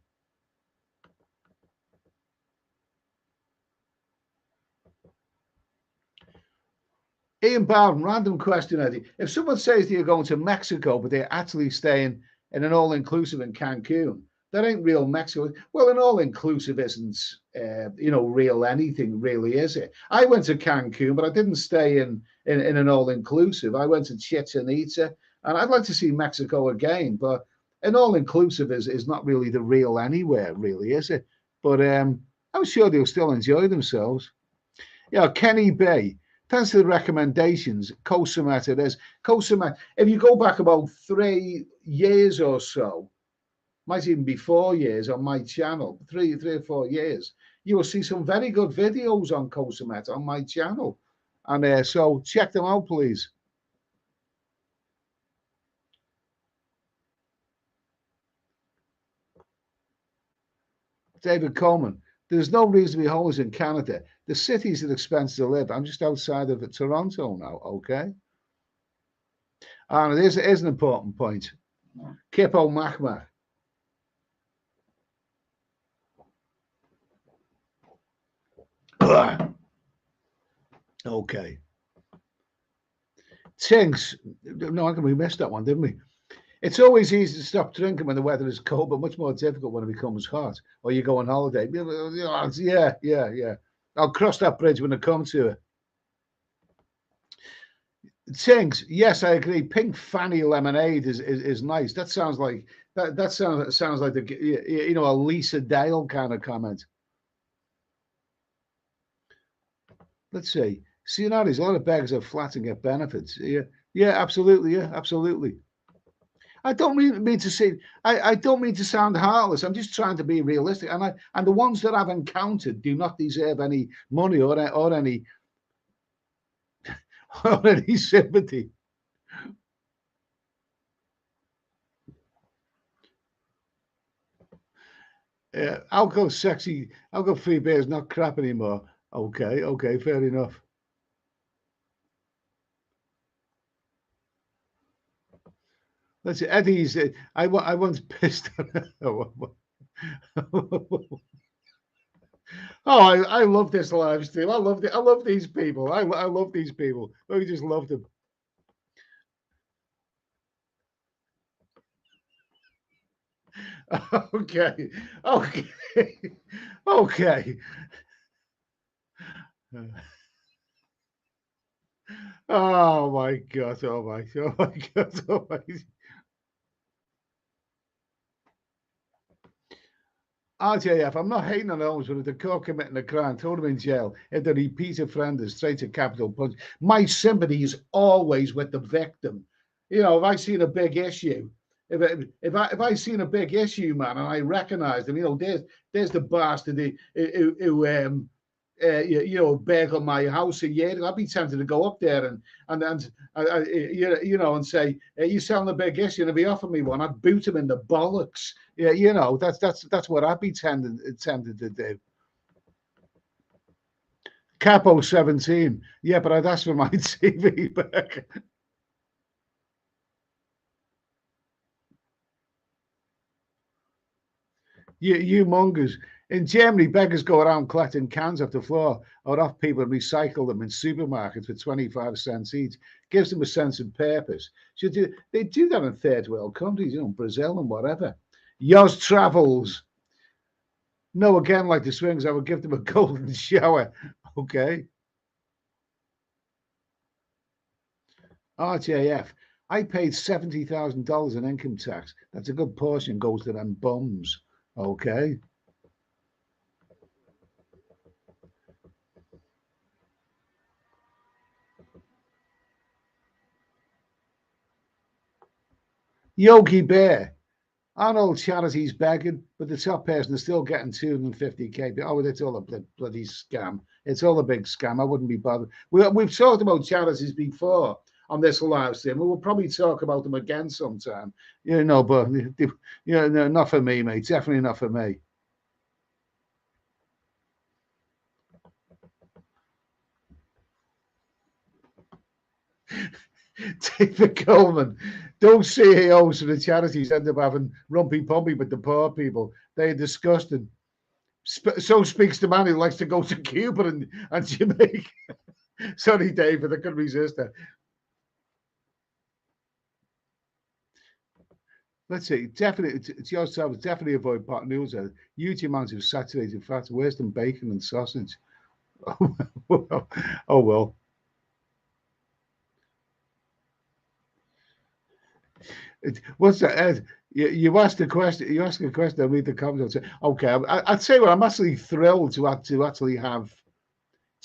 Ian Bowden, random question, Eddie. If someone says they're going to Mexico, but they're actually staying in an all-inclusive in Cancun, that ain't real Mexico. Well, an all-inclusive isn't, real anything, really, is it? I went to Cancun, but I didn't stay in an all-inclusive. I went to Chichen Itza, and I'd like to see Mexico again, but an all-inclusive is not really the real anywhere, really, is it? But I'm sure they'll still enjoy themselves. Kenny Bay. Thanks to the recommendations. Koh Samet it is. Koh Samet, if you go back about 3 years or so, might even be 4 years on my channel, three or 4 years, you will see some very good videos on Koh Samet on my channel. And so check them out, please. David Coleman, there's no reason to be homeless in Canada. The city's an expensive to live. I'm just outside of Toronto now, okay? And it is an important point. Kippo Mahma. Okay. Tinks. No, we missed that one, didn't we? It's always easy to stop drinking when the weather is cold, but much more difficult when it becomes hot or you go on holiday. Yeah. I'll cross that bridge when I come to it. Tinks, yes, I agree. Pink Fanny lemonade is nice. That sounds like that sounds like a Lisa Dale kind of comment. Let's see. See, nowadays a lot of beggars are flat and get benefits. Yeah, absolutely. I don't mean to say I don't mean to sound heartless. I'm just trying to be realistic. And the ones that I've encountered do not deserve any money or any or any sympathy. Alcohol free beer is not crap anymore. Okay, fair enough. Let's see, Eddie's. I once pissed on. Oh, I love this live stream. I love these people. I love these people. We just love them. Okay, okay, okay. Oh my god! Oh my! Oh my god! Oh my! RJF, I'm not hating on Holmes, but if they're caught committing a crime, throw them in jail. If they repeat offenders, straight to capital punishment. My sympathy is always with the victim. You know, if I seen a big issue, if I seen a big issue, man, and I recognise them, there's the bastard who burgled my house a year ago. I'd be tempted to go up there and say, "You selling a big issue?" And if he offered me one, I'd boot him in the bollocks. Yeah, that's what I'd be tempted to do. Capo 17. Yeah, but I'd ask for my TV back. You mongers. In Germany, beggars go around collecting cans off the floor or off people and recycle them in supermarkets for 25 cents each. Gives them a sense of purpose. They do that in third world countries, Brazil and whatever. Yours travels. No, again, like the swings, I would give them a golden shower. Okay. RJF. I paid $70,000 in income tax. That's a good portion goes to them bums. Okay. Yogi Bear. Aren't all charities begging, but the top person is still getting 250k. Oh, it's all a bloody scam. It's all a big scam. I wouldn't be bothered. We've talked about charities before on this live stream. We'll probably talk about them again sometime. But no, not for me, mate. Definitely not for me. David Coleman. Those CEOs of the charities end up having rumpy pumpy with the poor people. They're disgusting. So speaks the man who likes to go to Cuba and Jamaica. Sorry, David, I couldn't resist that. Let's see. Definitely, it's yourself. Definitely avoid pot noodles. Huge amounts of saturated fats, worse than bacon and sausage. Oh well. What's that, Ed? You asked a question. You asked a question. I read the comments. Okay, I'd say what I'm actually thrilled to actually have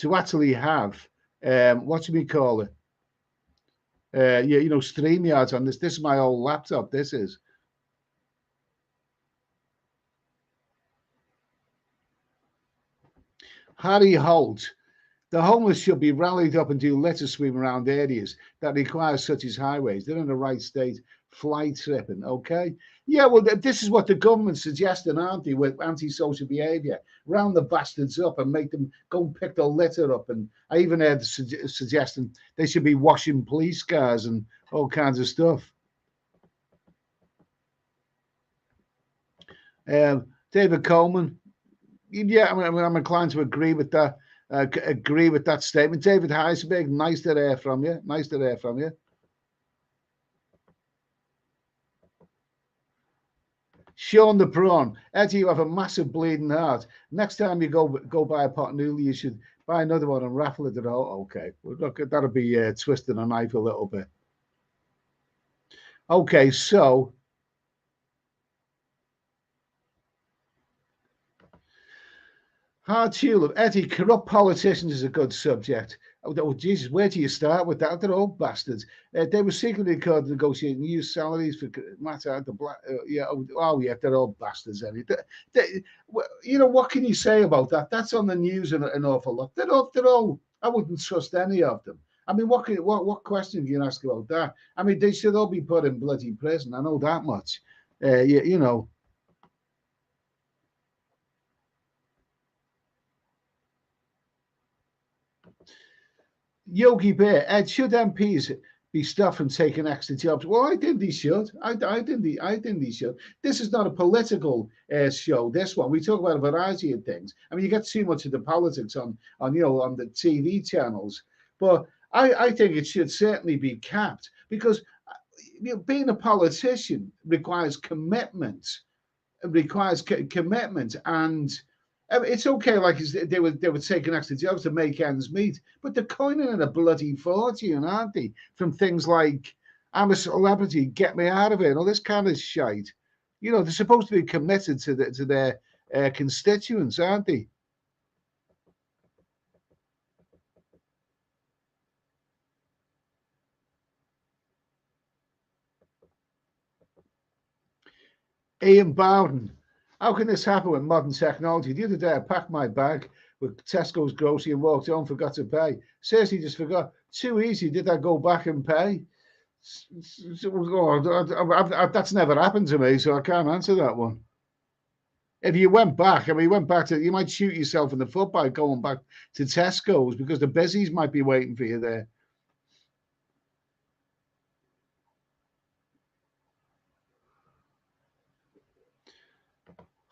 what do we call it? StreamYards on this. This is my old laptop. This is Harry Holt. The homeless should be rallied up and do litter sweeping around areas that require such as highways. They're in the right state. Fly tripping, okay? Yeah, well, this is what the government's suggesting, aren't they, with antisocial behaviour? Round the bastards up and make them go and pick the litter up. And I even heard suggesting they should be washing police cars and all kinds of stuff. David Coleman, yeah, I'm inclined to agree with that. Agree with that statement. David Heisenberg, nice to hear from you. Nice to hear from you. Sean the Prawn, Eddie, you have a massive bleeding heart. Next time you go buy a pot noodle, you should buy another one and raffle it all. Okay, well, look, that'll be twisting a knife a little bit. Okay, so hard tulip, Eddie, corrupt politicians is a good subject. Oh, Jesus, where do you start with that? They're all bastards. They were secretly negotiating new salaries for matter the black. Yeah, yeah, they're all bastards. Eddie. You know what can you say about that? That's on the news an awful lot. They're all. I wouldn't trust any of them. I mean, what question can you ask about that? I mean, they should all be put in bloody prison. I know that much. You know. Yogi Bear, Ed, should MPs be stopped from taking extra jobs? Well, I think they should. I think they should. This is not a political show. This one, we talk about a variety of things. I mean, you get too much of the politics on on the TV channels, but I think it should certainly be capped because being a politician requires commitment. It requires commitment and it's okay, like they were taking extra jobs to make ends meet, but they're coining in a bloody fortune, aren't they? From things like "I'm a celebrity, get me out of here," and all this kind of shite. They're supposed to be committed to their constituents, aren't they? Ian Bowden, how can this happen with modern technology? The other day, I packed my bag with Tesco's grocery and walked home, forgot to pay. Seriously, just forgot. Too easy. Did I go back and pay? That's never happened to me, so I can't answer that one. If you went back, I mean, you might shoot yourself in the foot by going back to Tesco's because the busies might be waiting for you there.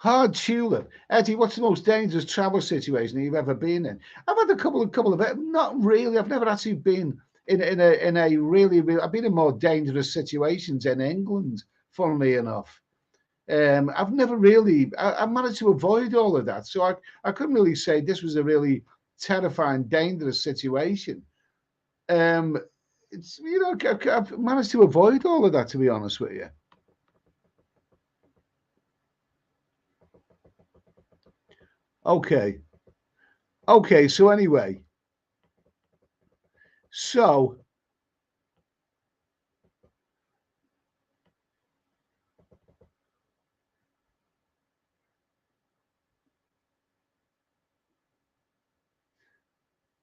Hard tulip, Eddie. What's the most dangerous travel situation you've ever been in? I've had a couple of it. Not really. I've never actually been in a really. I've been in more dangerous situations in England. Funnily enough. I've never really, I managed to avoid all of that. So I couldn't really say this was a really terrifying, dangerous situation. Um, I've managed to avoid all of that, to be honest with you. Okay. Okay. So anyway, so,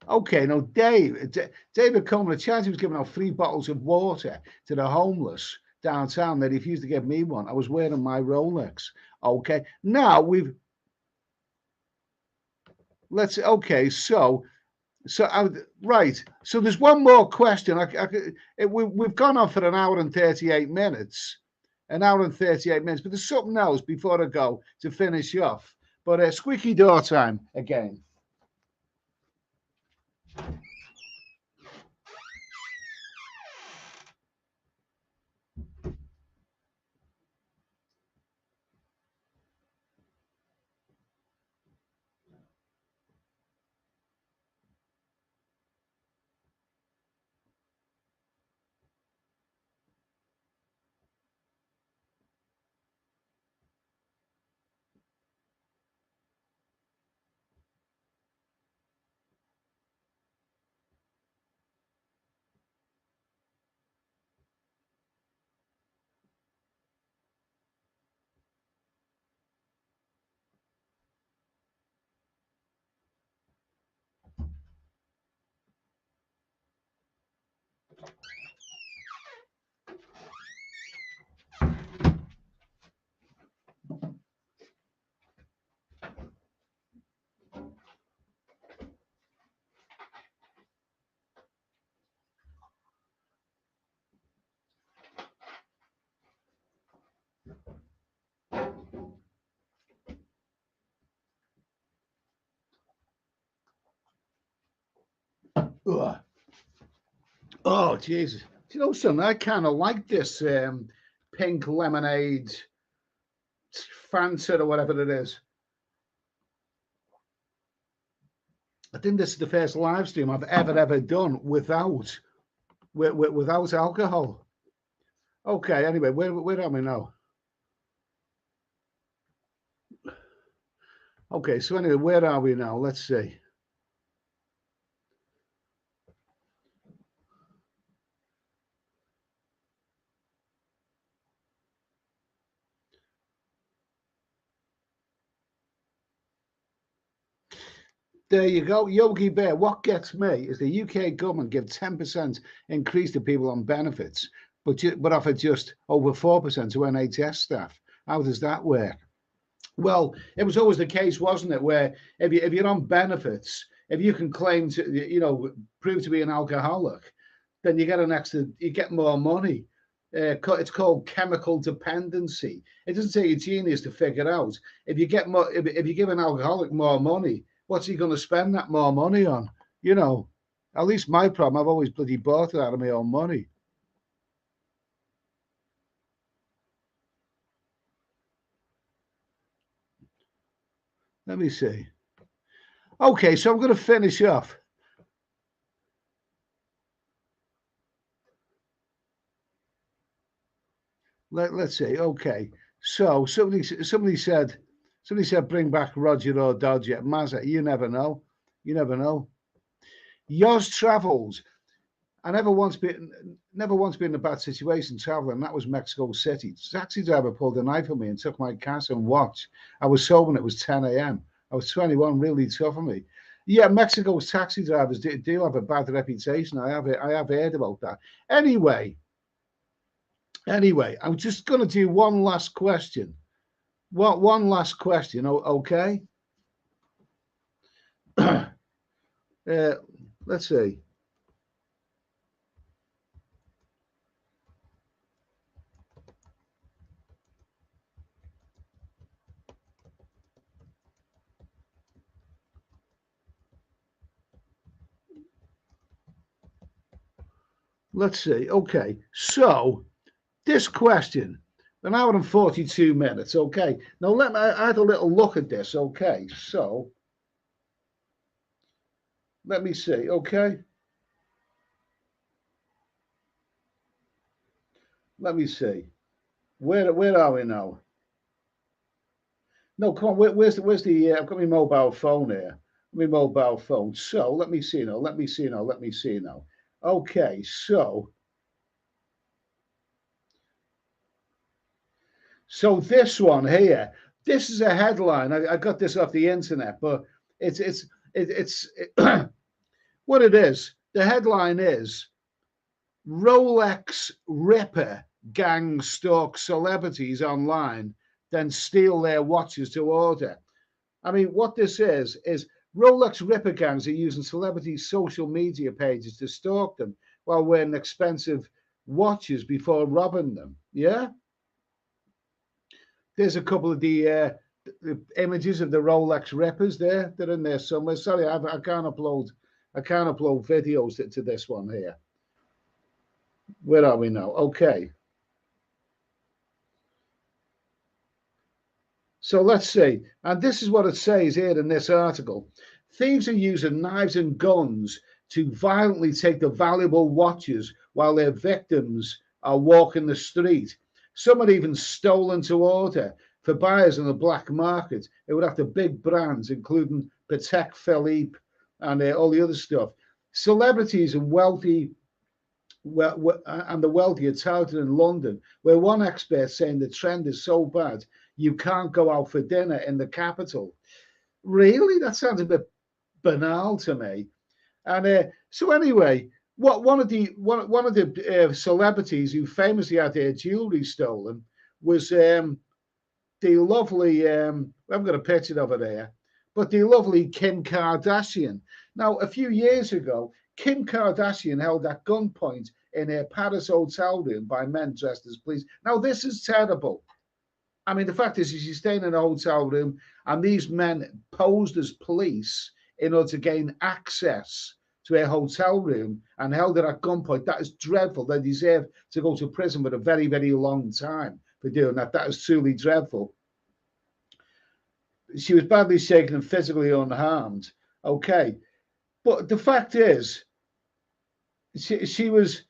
okay. Now, David Coleman, a charity was giving out 3 bottles of water to the homeless downtown. They refused to give me one. I was wearing my Rolex. Okay. Now okay. Right. So there's one more question. We've gone on for an hour and 38 minutes, But there's something else before I go to finish off. But squeaky door time again. Ugh. Oh, Jesus. Do you know something? I kind of like this pink lemonade Fanta or whatever it is. I think this is the first live stream I've ever done without without alcohol. Okay, anyway, where am I now? Okay, so anyway, where are we now? Let's see. There you go, Yogi Bear. What gets me is the UK government give 10% increase to people on benefits, but offer just over 4% to NHS staff. How does that work? Well, it was always the case, wasn't it, where if you're on benefits, if you can claim to, prove to be an alcoholic, then you get you get more money. It's called chemical dependency. It doesn't take a genius to figure out. If you get more, if you give an alcoholic more money, what's he going to spend that more money on? At least my problem, I've always bloody bought it out of my own money. Let me see. Okay, so I'm going to finish off. Let's see. Okay, so somebody said bring back Roger or Dodger. Mazza, you never know. You never know. Yours travels. I never once been in a bad situation traveling. That was Mexico City. Taxi driver pulled a knife on me and took my cash and watch. I was sober and it was 10 a.m. I was 21, really tough on me. Yeah, Mexico's taxi drivers do have a bad reputation. I have heard about that. Anyway, I'm just going to do one last question. One last question, okay? Let's see. Let's see. Okay, so this question, an hour and 42 minutes. Okay, now I had a little look at this. Okay, so let me see. Okay, let me see. Where are we now? No, come on. Where's the? I've got my mobile phone here. My mobile phone. So let me see now. Let me see now. Let me see now. Okay, so this one here. This is a headline. I got this off the internet, but it's what it is. The headline is Rolex Ripper gang stalk celebrities online, then steal their watches to order. I mean, what this is Rolex Ripper gangs are using celebrities' social media pages to stalk them while wearing expensive watches before robbing them. Yeah, there's a couple of the images of the Rolex Rippers there. They're in there somewhere. Sorry, I can't upload. I can't upload videos to this one here. Where are we now? Okay. So let's see. And this is what it says here in this article. Thieves are using knives and guns to violently take the valuable watches while their victims are walking the street. Some are even stolen to order for buyers on the black market. It would have the big brands, including Patek Philippe and all the other stuff. Celebrities and the wealthy are touted in London, where one expert saying the trend is so bad you can't go out for dinner in the capital. Really, that sounds a bit banal to me. And so anyway, one of the celebrities who famously had their jewelry stolen was the lovely. I've got a picture of her there, but the lovely Kim Kardashian. Now, a few years ago, Kim Kardashian held at gunpoint in a Paris hotel room by men dressed as police. Now, this is terrible. I mean, the fact is, she's staying in a hotel room, and these men posed as police in order to gain access to a hotel room and held her at gunpoint. That is dreadful. They deserve to go to prison for a very, very long time for doing that. That is truly dreadful. She was badly shaken and physically unharmed. Okay. But the fact is, she was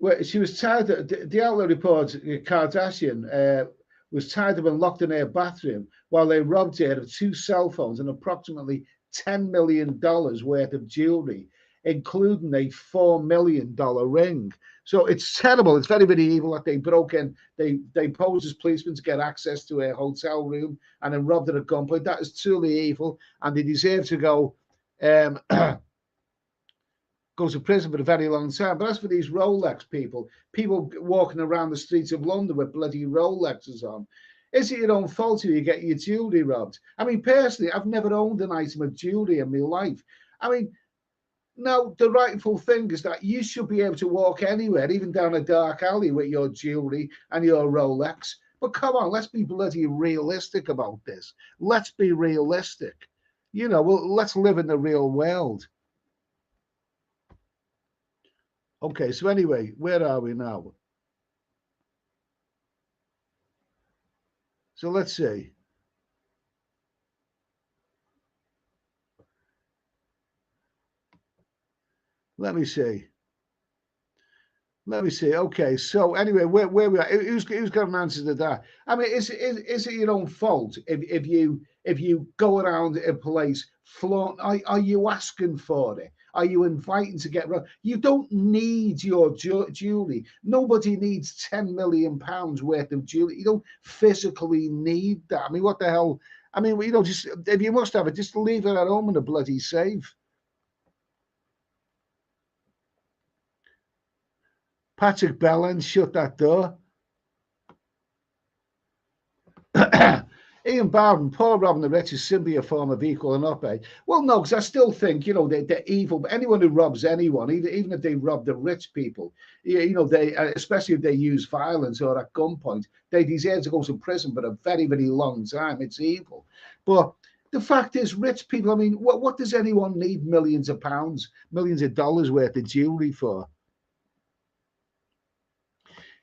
tied. The outlet reports Kardashian was tied up and locked in her bathroom while they robbed her of 2 cell phones and approximately $10 million worth of jewelry, including a $4 million ring. So it's terrible. It's very, very evil that they broke in. They posed as policemen to get access to a hotel room and then robbed her at gunpoint. That is truly evil, and they deserve to go go to prison for a very long time. But as for these Rolex people walking around the streets of London with bloody Rolexes on, is it your own fault if you get your jewelry robbed? I mean, personally, I've never owned an item of jewelry in my life. I mean, now the rightful thing is that you should be able to walk anywhere, even down a dark alley, with your jewelry and your Rolex. But come on, let's be bloody realistic about this. Let's be realistic. You know, well, let's live in the real world. Okay, so anyway, where are we now? So let's see. Let me see. Okay, so anyway, where we are? Who's got an answer to that? I mean, is it your own fault if you go around a place flaunt? Are you asking for it? Are you inviting to get robbed? You don't need your jewelry. Nobody needs £10 million worth of jewelry. You don't physically need that. I mean, what the hell? I mean, you know, just if you must have it, just leave it at home in a bloody safe. Patrick Bellin, shut that door. Ian Bowden, Paul robbing the rich is simply a form of equal and up. Well, no, because I still think, you know, they're evil. But anyone who robs anyone, even if they rob the rich people, you know, they, especially if they use violence or at gunpoint, they deserve to go to prison for a very, very long time. It's evil. But the fact is, rich people, I mean, what does anyone need millions of pounds, millions of dollars worth of jewelry for?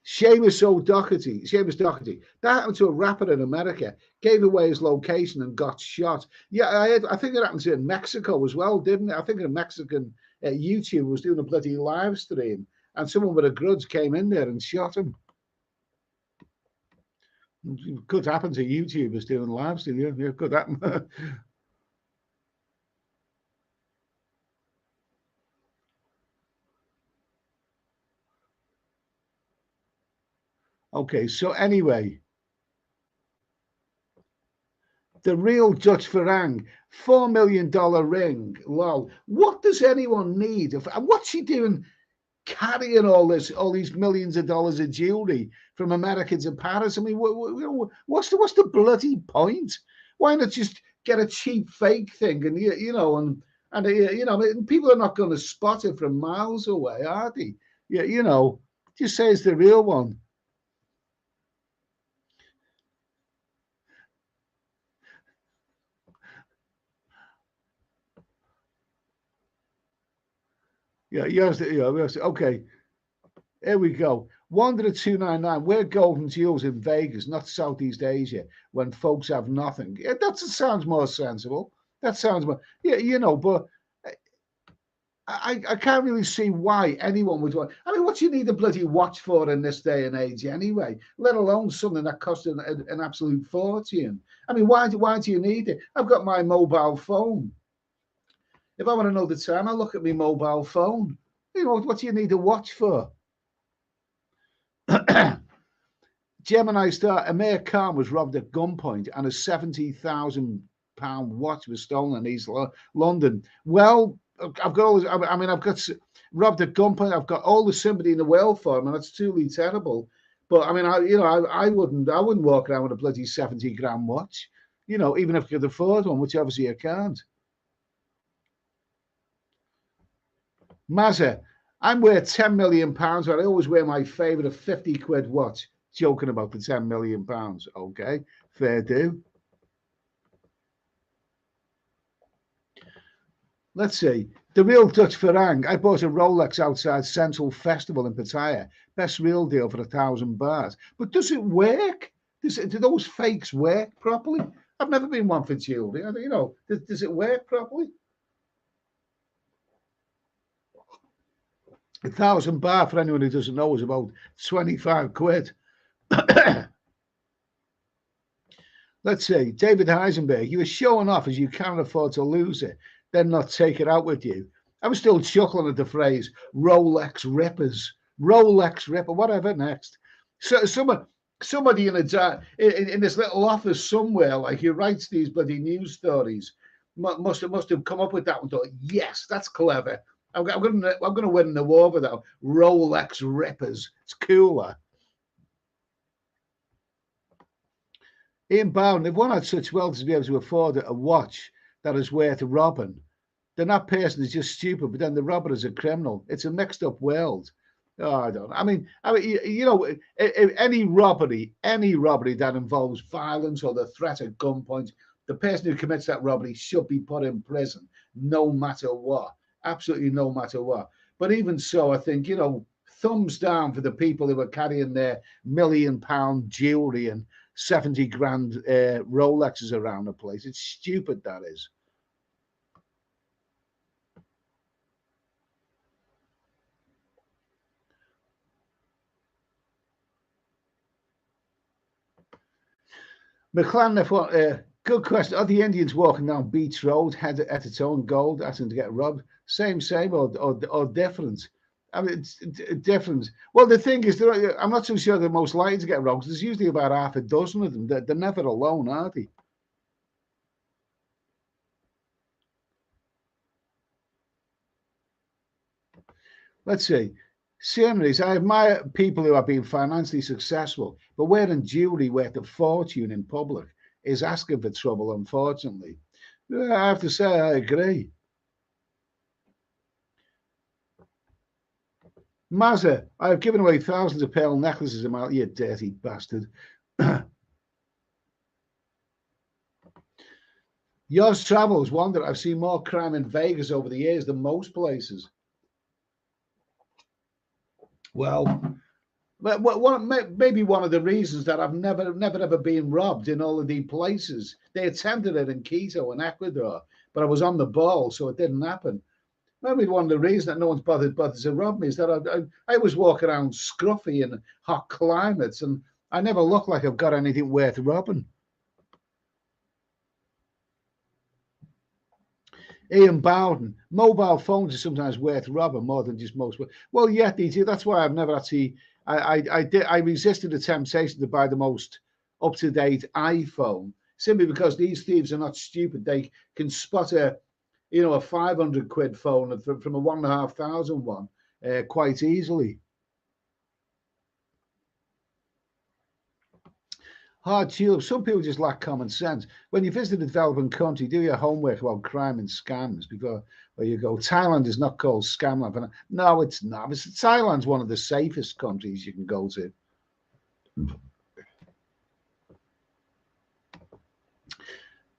Seamus Doherty. That happened to a rapper in America. Gave away his location and got shot. Yeah, I think it happened in Mexico as well, didn't it? I think a Mexican YouTuber was doing a bloody live stream, and someone with a grudge came in there and shot him. It could happen to YouTubers doing live stream. Yeah, it could happen. Okay, so anyway, the real Dutch Farang, $4 million ring. Lol. What does anyone need? And what's she doing carrying all these millions of dollars of jewelry from America to Paris? I mean, what's the bloody point? Why not just get a cheap fake thing and you know people are not going to spot it from miles away, are they? Yeah, you know, just say it's the real one. Yeah, yes, okay. Here we go. Wanderer 299. We're golden jewels in Vegas, not Southeast Asia, when folks have nothing. Yeah, that sounds more sensible. That sounds more, yeah, you know, but I can't really see why anyone would want. I mean, what do you need a bloody watch for in this day and age anyway? Let alone something that costs an absolute fortune. I mean, why do you need it? I've got my mobile phone. If I want to know the time, I look at my mobile phone. You know, what do you need a watch for? Gemini star Amir Khan was robbed at gunpoint and a £70,000 watch was stolen in East London. Well, I've got all. I've got robbed at gunpoint. I've got all the sympathy in the world for him, and it's truly terrible. But I mean, I wouldn't walk around with a bloody 70-gram watch. You know, even if I could afford one, which obviously I can't. Mazza, I'm worth £10 million, but I always wear my favourite 50 quid watch. Joking about the £10 million. Okay, fair do. Let's see. The real Dutch farang. I bought a Rolex outside Central Festival in Pattaya. Best real deal for £1,000. But does it work? Do those fakes work properly? I've never been one for jewelry. Does it work properly? £1,000 for anyone who doesn't know is about 25 quid. Let's see, David Heisenberg, you were showing off as you can't afford to lose it, then not take it out with you. I was still chuckling at the phrase Rolex rippers, Rolex ripper, whatever next. So somebody in this little office somewhere, like he writes these bloody news stories, must have come up with that and thought, yes, that's clever. I'm gonna win an award for that. Rolex rippers. It's cooler. Ian Bowden, if one had such wealth to be able to afford a watch that is worth robbing, then that person is just stupid, but then the robber is a criminal. It's a mixed up world. Oh, I don't know. I mean, any robbery that involves violence or the threat of gunpoint, the person who commits that robbery should be put in prison, no matter what. Absolutely no matter what. But even so, I think, thumbs down for the people who are carrying their £1 million jewelry and 70 grand Rolexes around the place. It's stupid, that is. McLaren, good question. Are the Indians walking down Beach Road, head at its own gold, asking to get robbed? Same, or different? I mean, it's different. Well, the thing is, I'm not so sure they're most likely to get robbed. There's usually about half a dozen of them. They're never alone, are they? Let's see. Series, I admire people who have been financially successful, but wearing jewelry worth a fortune in public is asking for trouble, unfortunately. I have to say, I agree. Mazza, I've given away thousands of pearl necklaces in my, you dirty bastard. Yours travels wonder. I've seen more crime in Vegas over the years than most places. Well, maybe one of the reasons that I've never ever been robbed in all of these places. They attempted it in Quito and Ecuador, but I was on the ball, so it didn't happen. Maybe one of the reasons that no one's bothered to rob me is that I always walk around scruffy in hot climates, and I never look like I've got anything worth robbing. Ian Bowden, mobile phones are sometimes worth robbing more than just most. Well, yeah, DJ, that's why I've never actually. I resisted the temptation to buy the most up to date iPhone simply because these thieves are not stupid. They can spot a 500 quid phone from a 1,500 one quite easily. Hard tulip. Some people just lack common sense. When you visit a developing country, do your homework about crime and scams before you go. Thailand is not called scamland. No, it's not. Thailand's one of the safest countries you can go to.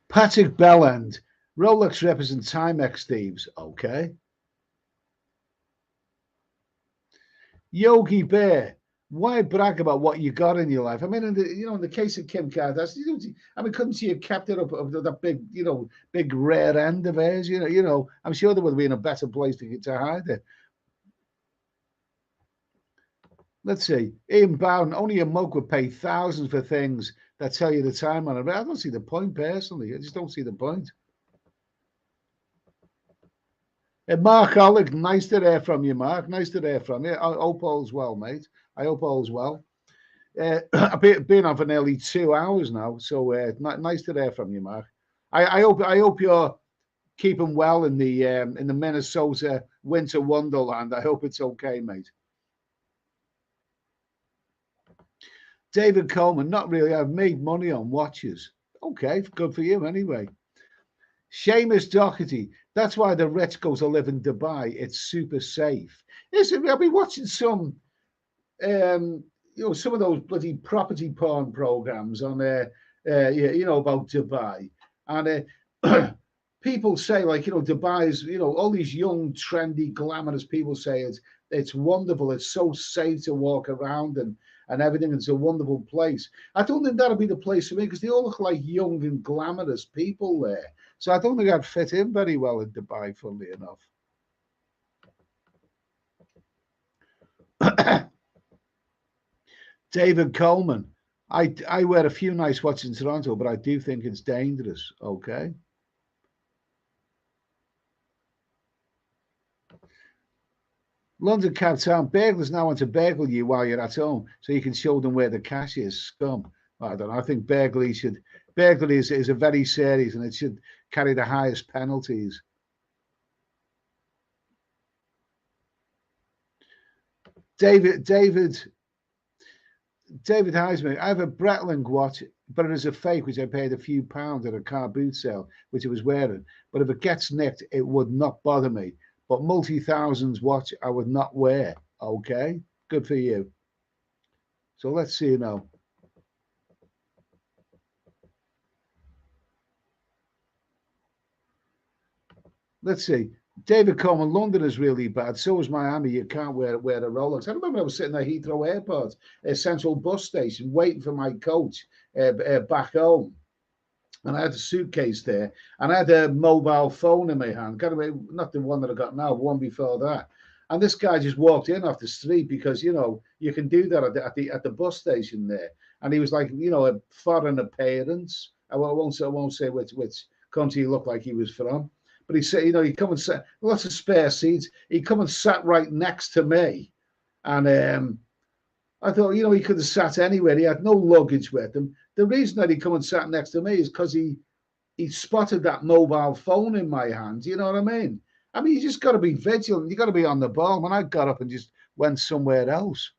Patrick Belland. Rolex represent Timex thieves. Okay. Yogi Bear. Why brag about what you got in your life? I mean, in the case of Kim Kardashian, couldn't she have kept it up of that big, big rare end of hers? I'm sure there would have been a better place to hide it. Let's see. Ian Bowden, only a mug would pay thousands for things that tell you the time on it. I don't see the point personally. I just don't see the point. Mark Oleg, nice to hear from you, Mark. Nice to hear from you. I hope all's well, mate. I hope all's well. I've been on for nearly 2 hours now, so nice to hear from you, Mark. I hope you're keeping well in the Minnesota winter wonderland. I hope it's okay, mate. David Coleman, not really. I've made money on watches. Okay, good for you anyway. Seamus Doherty, that's why the rich go to live in Dubai. It's super safe. Listen, I've been watching some some of those bloody property porn programs on about Dubai, and people say, like, Dubai is, all these young, trendy, glamorous people say it's wonderful. It's so safe to walk around and everything. It's a wonderful place. I don't think that'll be the place for me because they all look like young and glamorous people there. So I don't think I'd fit in very well in Dubai, funnily enough. David Coleman. I wear a few nice watches in Toronto, but I do think it's dangerous. Okay. London Cab Town, burglars now want to burgle you while you're at home, so you can show them where the cash is. Scum. I don't know. I think burglary is a very serious, and it should carry the highest penalties. David Heisman, I have a Breitling watch, but it is a fake, which I paid a few pounds at a car boot sale, which I was wearing. But if it gets nicked, it would not bother me. But multi-thousands watch I would not wear. Okay, good for you. So let's see now. Let's see. David Coleman, London is really bad. So is Miami. You can't wear a Rolex. I remember I was sitting at Heathrow Airport, a central bus station, waiting for my coach back home. And I had a suitcase there, and I had a mobile phone in my hand. Not the one that I got now, one before that. And this guy just walked in off the street because you can do that at the bus station there. And he was like, a foreign appearance. I won't say which country he looked like he was from. But he said, he come and sat, lots of spare seats. He come and sat right next to me. And I thought, he could have sat anywhere. He had no luggage with him. The reason that he come and sat next to me is because he spotted that mobile phone in my hand. You know what I mean? I mean, you just got to be vigilant. You got to be on the ball. When I got up and just went somewhere else.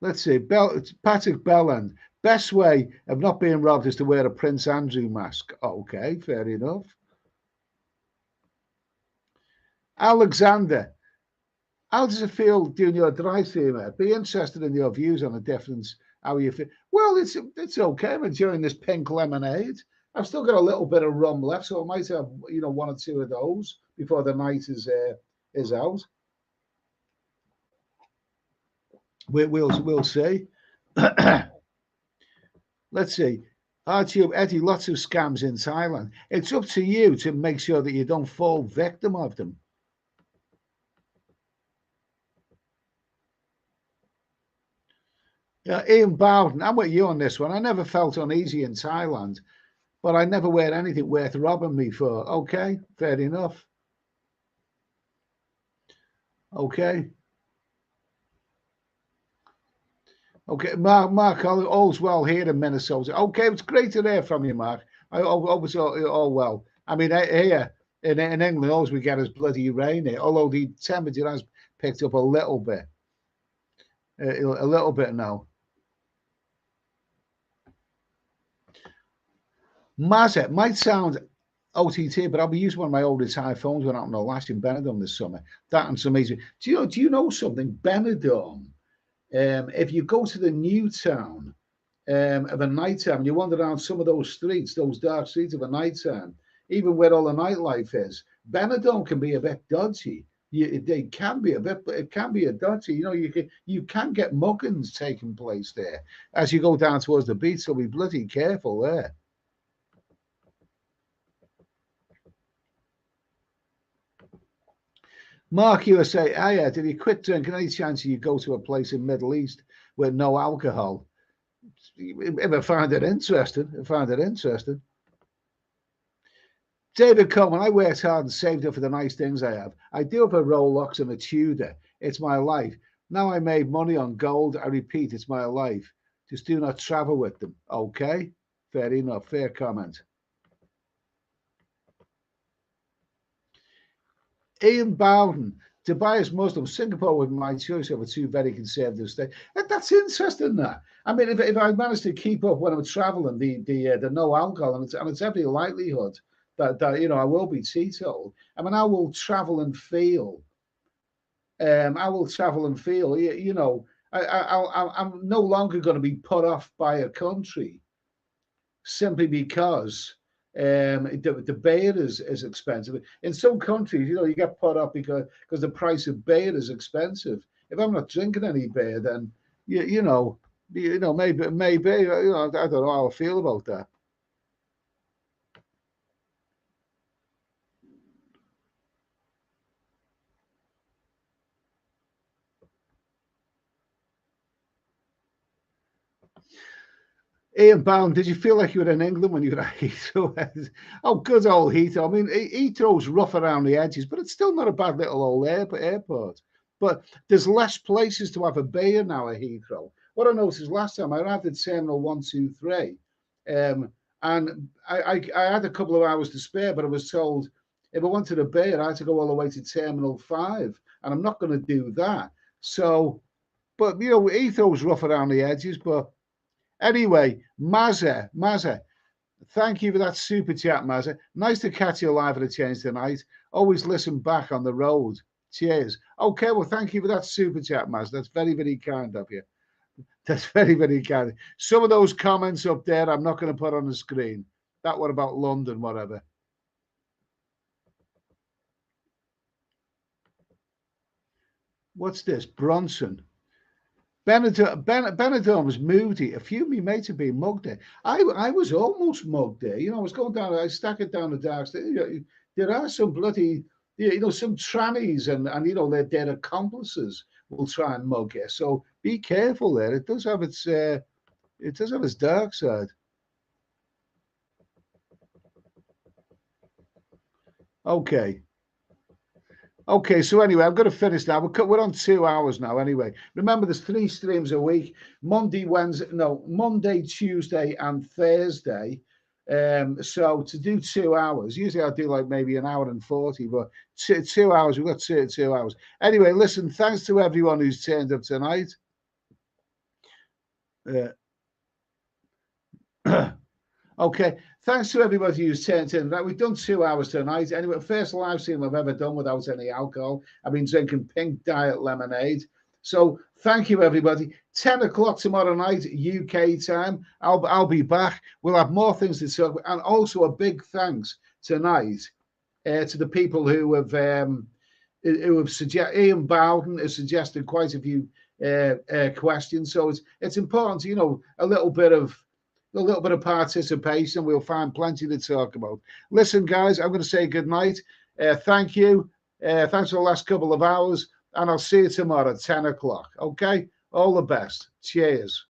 Let's see. Patrick Belland. Best way of not being robbed is to wear a Prince Andrew mask. Okay, fair enough. Alexander, how does it feel doing your drive-through, mate? Be interested in your views on the difference. How you feel? Well, it's okay. I'm enjoying this pink lemonade. I've still got a little bit of rum left, so I might have one or two of those before the night is out. We'll see. Let's see. Archie, Eddie, lots of scams in Thailand. It's up to you to make sure that you don't fall victim of them. Ian Bowden, I'm with you on this one. I never felt uneasy in Thailand, but I never wear anything worth robbing me for. Okay, fair enough. Okay. Okay, Mark, all's well here in Minnesota. Okay, it's great to hear from you, Mark. I hope it's all well. I mean, here in England, all we get is bloody rain here, although the temperature has picked up a little bit. A little bit now. Mazza might sound OTT, but I'll be using one of my oldest iPhones when I'm on the lash in Benidorm this summer. That and some easy. Do you know something? Benidorm. If you go to the new town of a night time, you wander down some of those streets, those dark streets of a night time, even where all the nightlife is, Benidorm can be a bit dodgy. They can be a bit, but it can be a dodgy. You can get muggings taking place there as you go down towards the beach. So be bloody careful there. Mark USA, hiya, if you quit drinking, any chance you go to a place in Middle East with no alcohol? If I find it interesting, David Coleman, I worked hard and saved up for the nice things I have. I do have a Rolex and a Tudor. It's my life. Now I made money on gold. I repeat, it's my life. Just do not travel with them. Okay, fair enough. Fair comment. Ian Bowden, Dubai is Muslim. Singapore was my choice over two very conservative states. That's interesting. That I mean, if I manage to keep up when I'm traveling, the no alcohol, and it's every likelihood that I will be teetotal. I mean, I will travel and feel. I will travel and feel. I'm no longer going to be put off by a country simply because the beer is expensive. In some countries, you get put up because the price of beer is expensive. If I'm not drinking any beer, then maybe I don't know how I feel about that. Ian Bound, did you feel like you were in England when you were at Heathrow? Oh, good old Heathrow. I mean, Heathrow's rough around the edges, but it's still not a bad little old airport. But there's less places to have a beer now at Heathrow. What I noticed last time, I arrived at Terminal 123, and I had a couple of hours to spare, but I was told if I wanted a beer, I had to go all the way to Terminal 5, and I'm not going to do that. So, but, Heathrow's rough around the edges, but anyway, Mazza, thank you for that super chat, Mazza. Nice to catch you live at a change tonight. Always listen back on the road. Cheers. Okay, well, thank you for that super chat, Mazza. That's very, very kind of you. That's very, very kind. Some of those comments up there, I'm not going to put on the screen. That one about London, whatever. What's this? Bronson. Benidorm was moody. A few of me mates have been mugged there. I was almost mugged there. I was going down, I stack it down the dark. There are some bloody, some trannies and their accomplices will try and mug you. So be careful there. It does have its dark side. Okay. Okay, so anyway, I'm going to finish now. We're on 2 hours now. Anyway, remember there's 3 streams a week: Monday, Tuesday, and Thursday. So to do 2 hours, usually I do like maybe an hour and 40, but 2 hours. We've got 2 hours. Anyway, listen. Thanks to everyone who's turned up tonight. Okay, thanks to everybody who's turned in. We've done 2 hours tonight. Anyway, first live stream I've ever done without any alcohol. I've been drinking pink diet lemonade. So thank you, everybody. 10 o'clock tomorrow night, UK time. I'll be back. We'll have more things to talk about. And also a big thanks tonight to the people who have suggested. Ian Bowden has suggested quite a few questions. So it's important to, a little bit of participation. We'll find plenty to talk about. Listen, guys, I'm going to say good night. Thank you. Thanks for the last couple of hours. And I'll see you tomorrow at 10 o'clock. Okay? All the best. Cheers.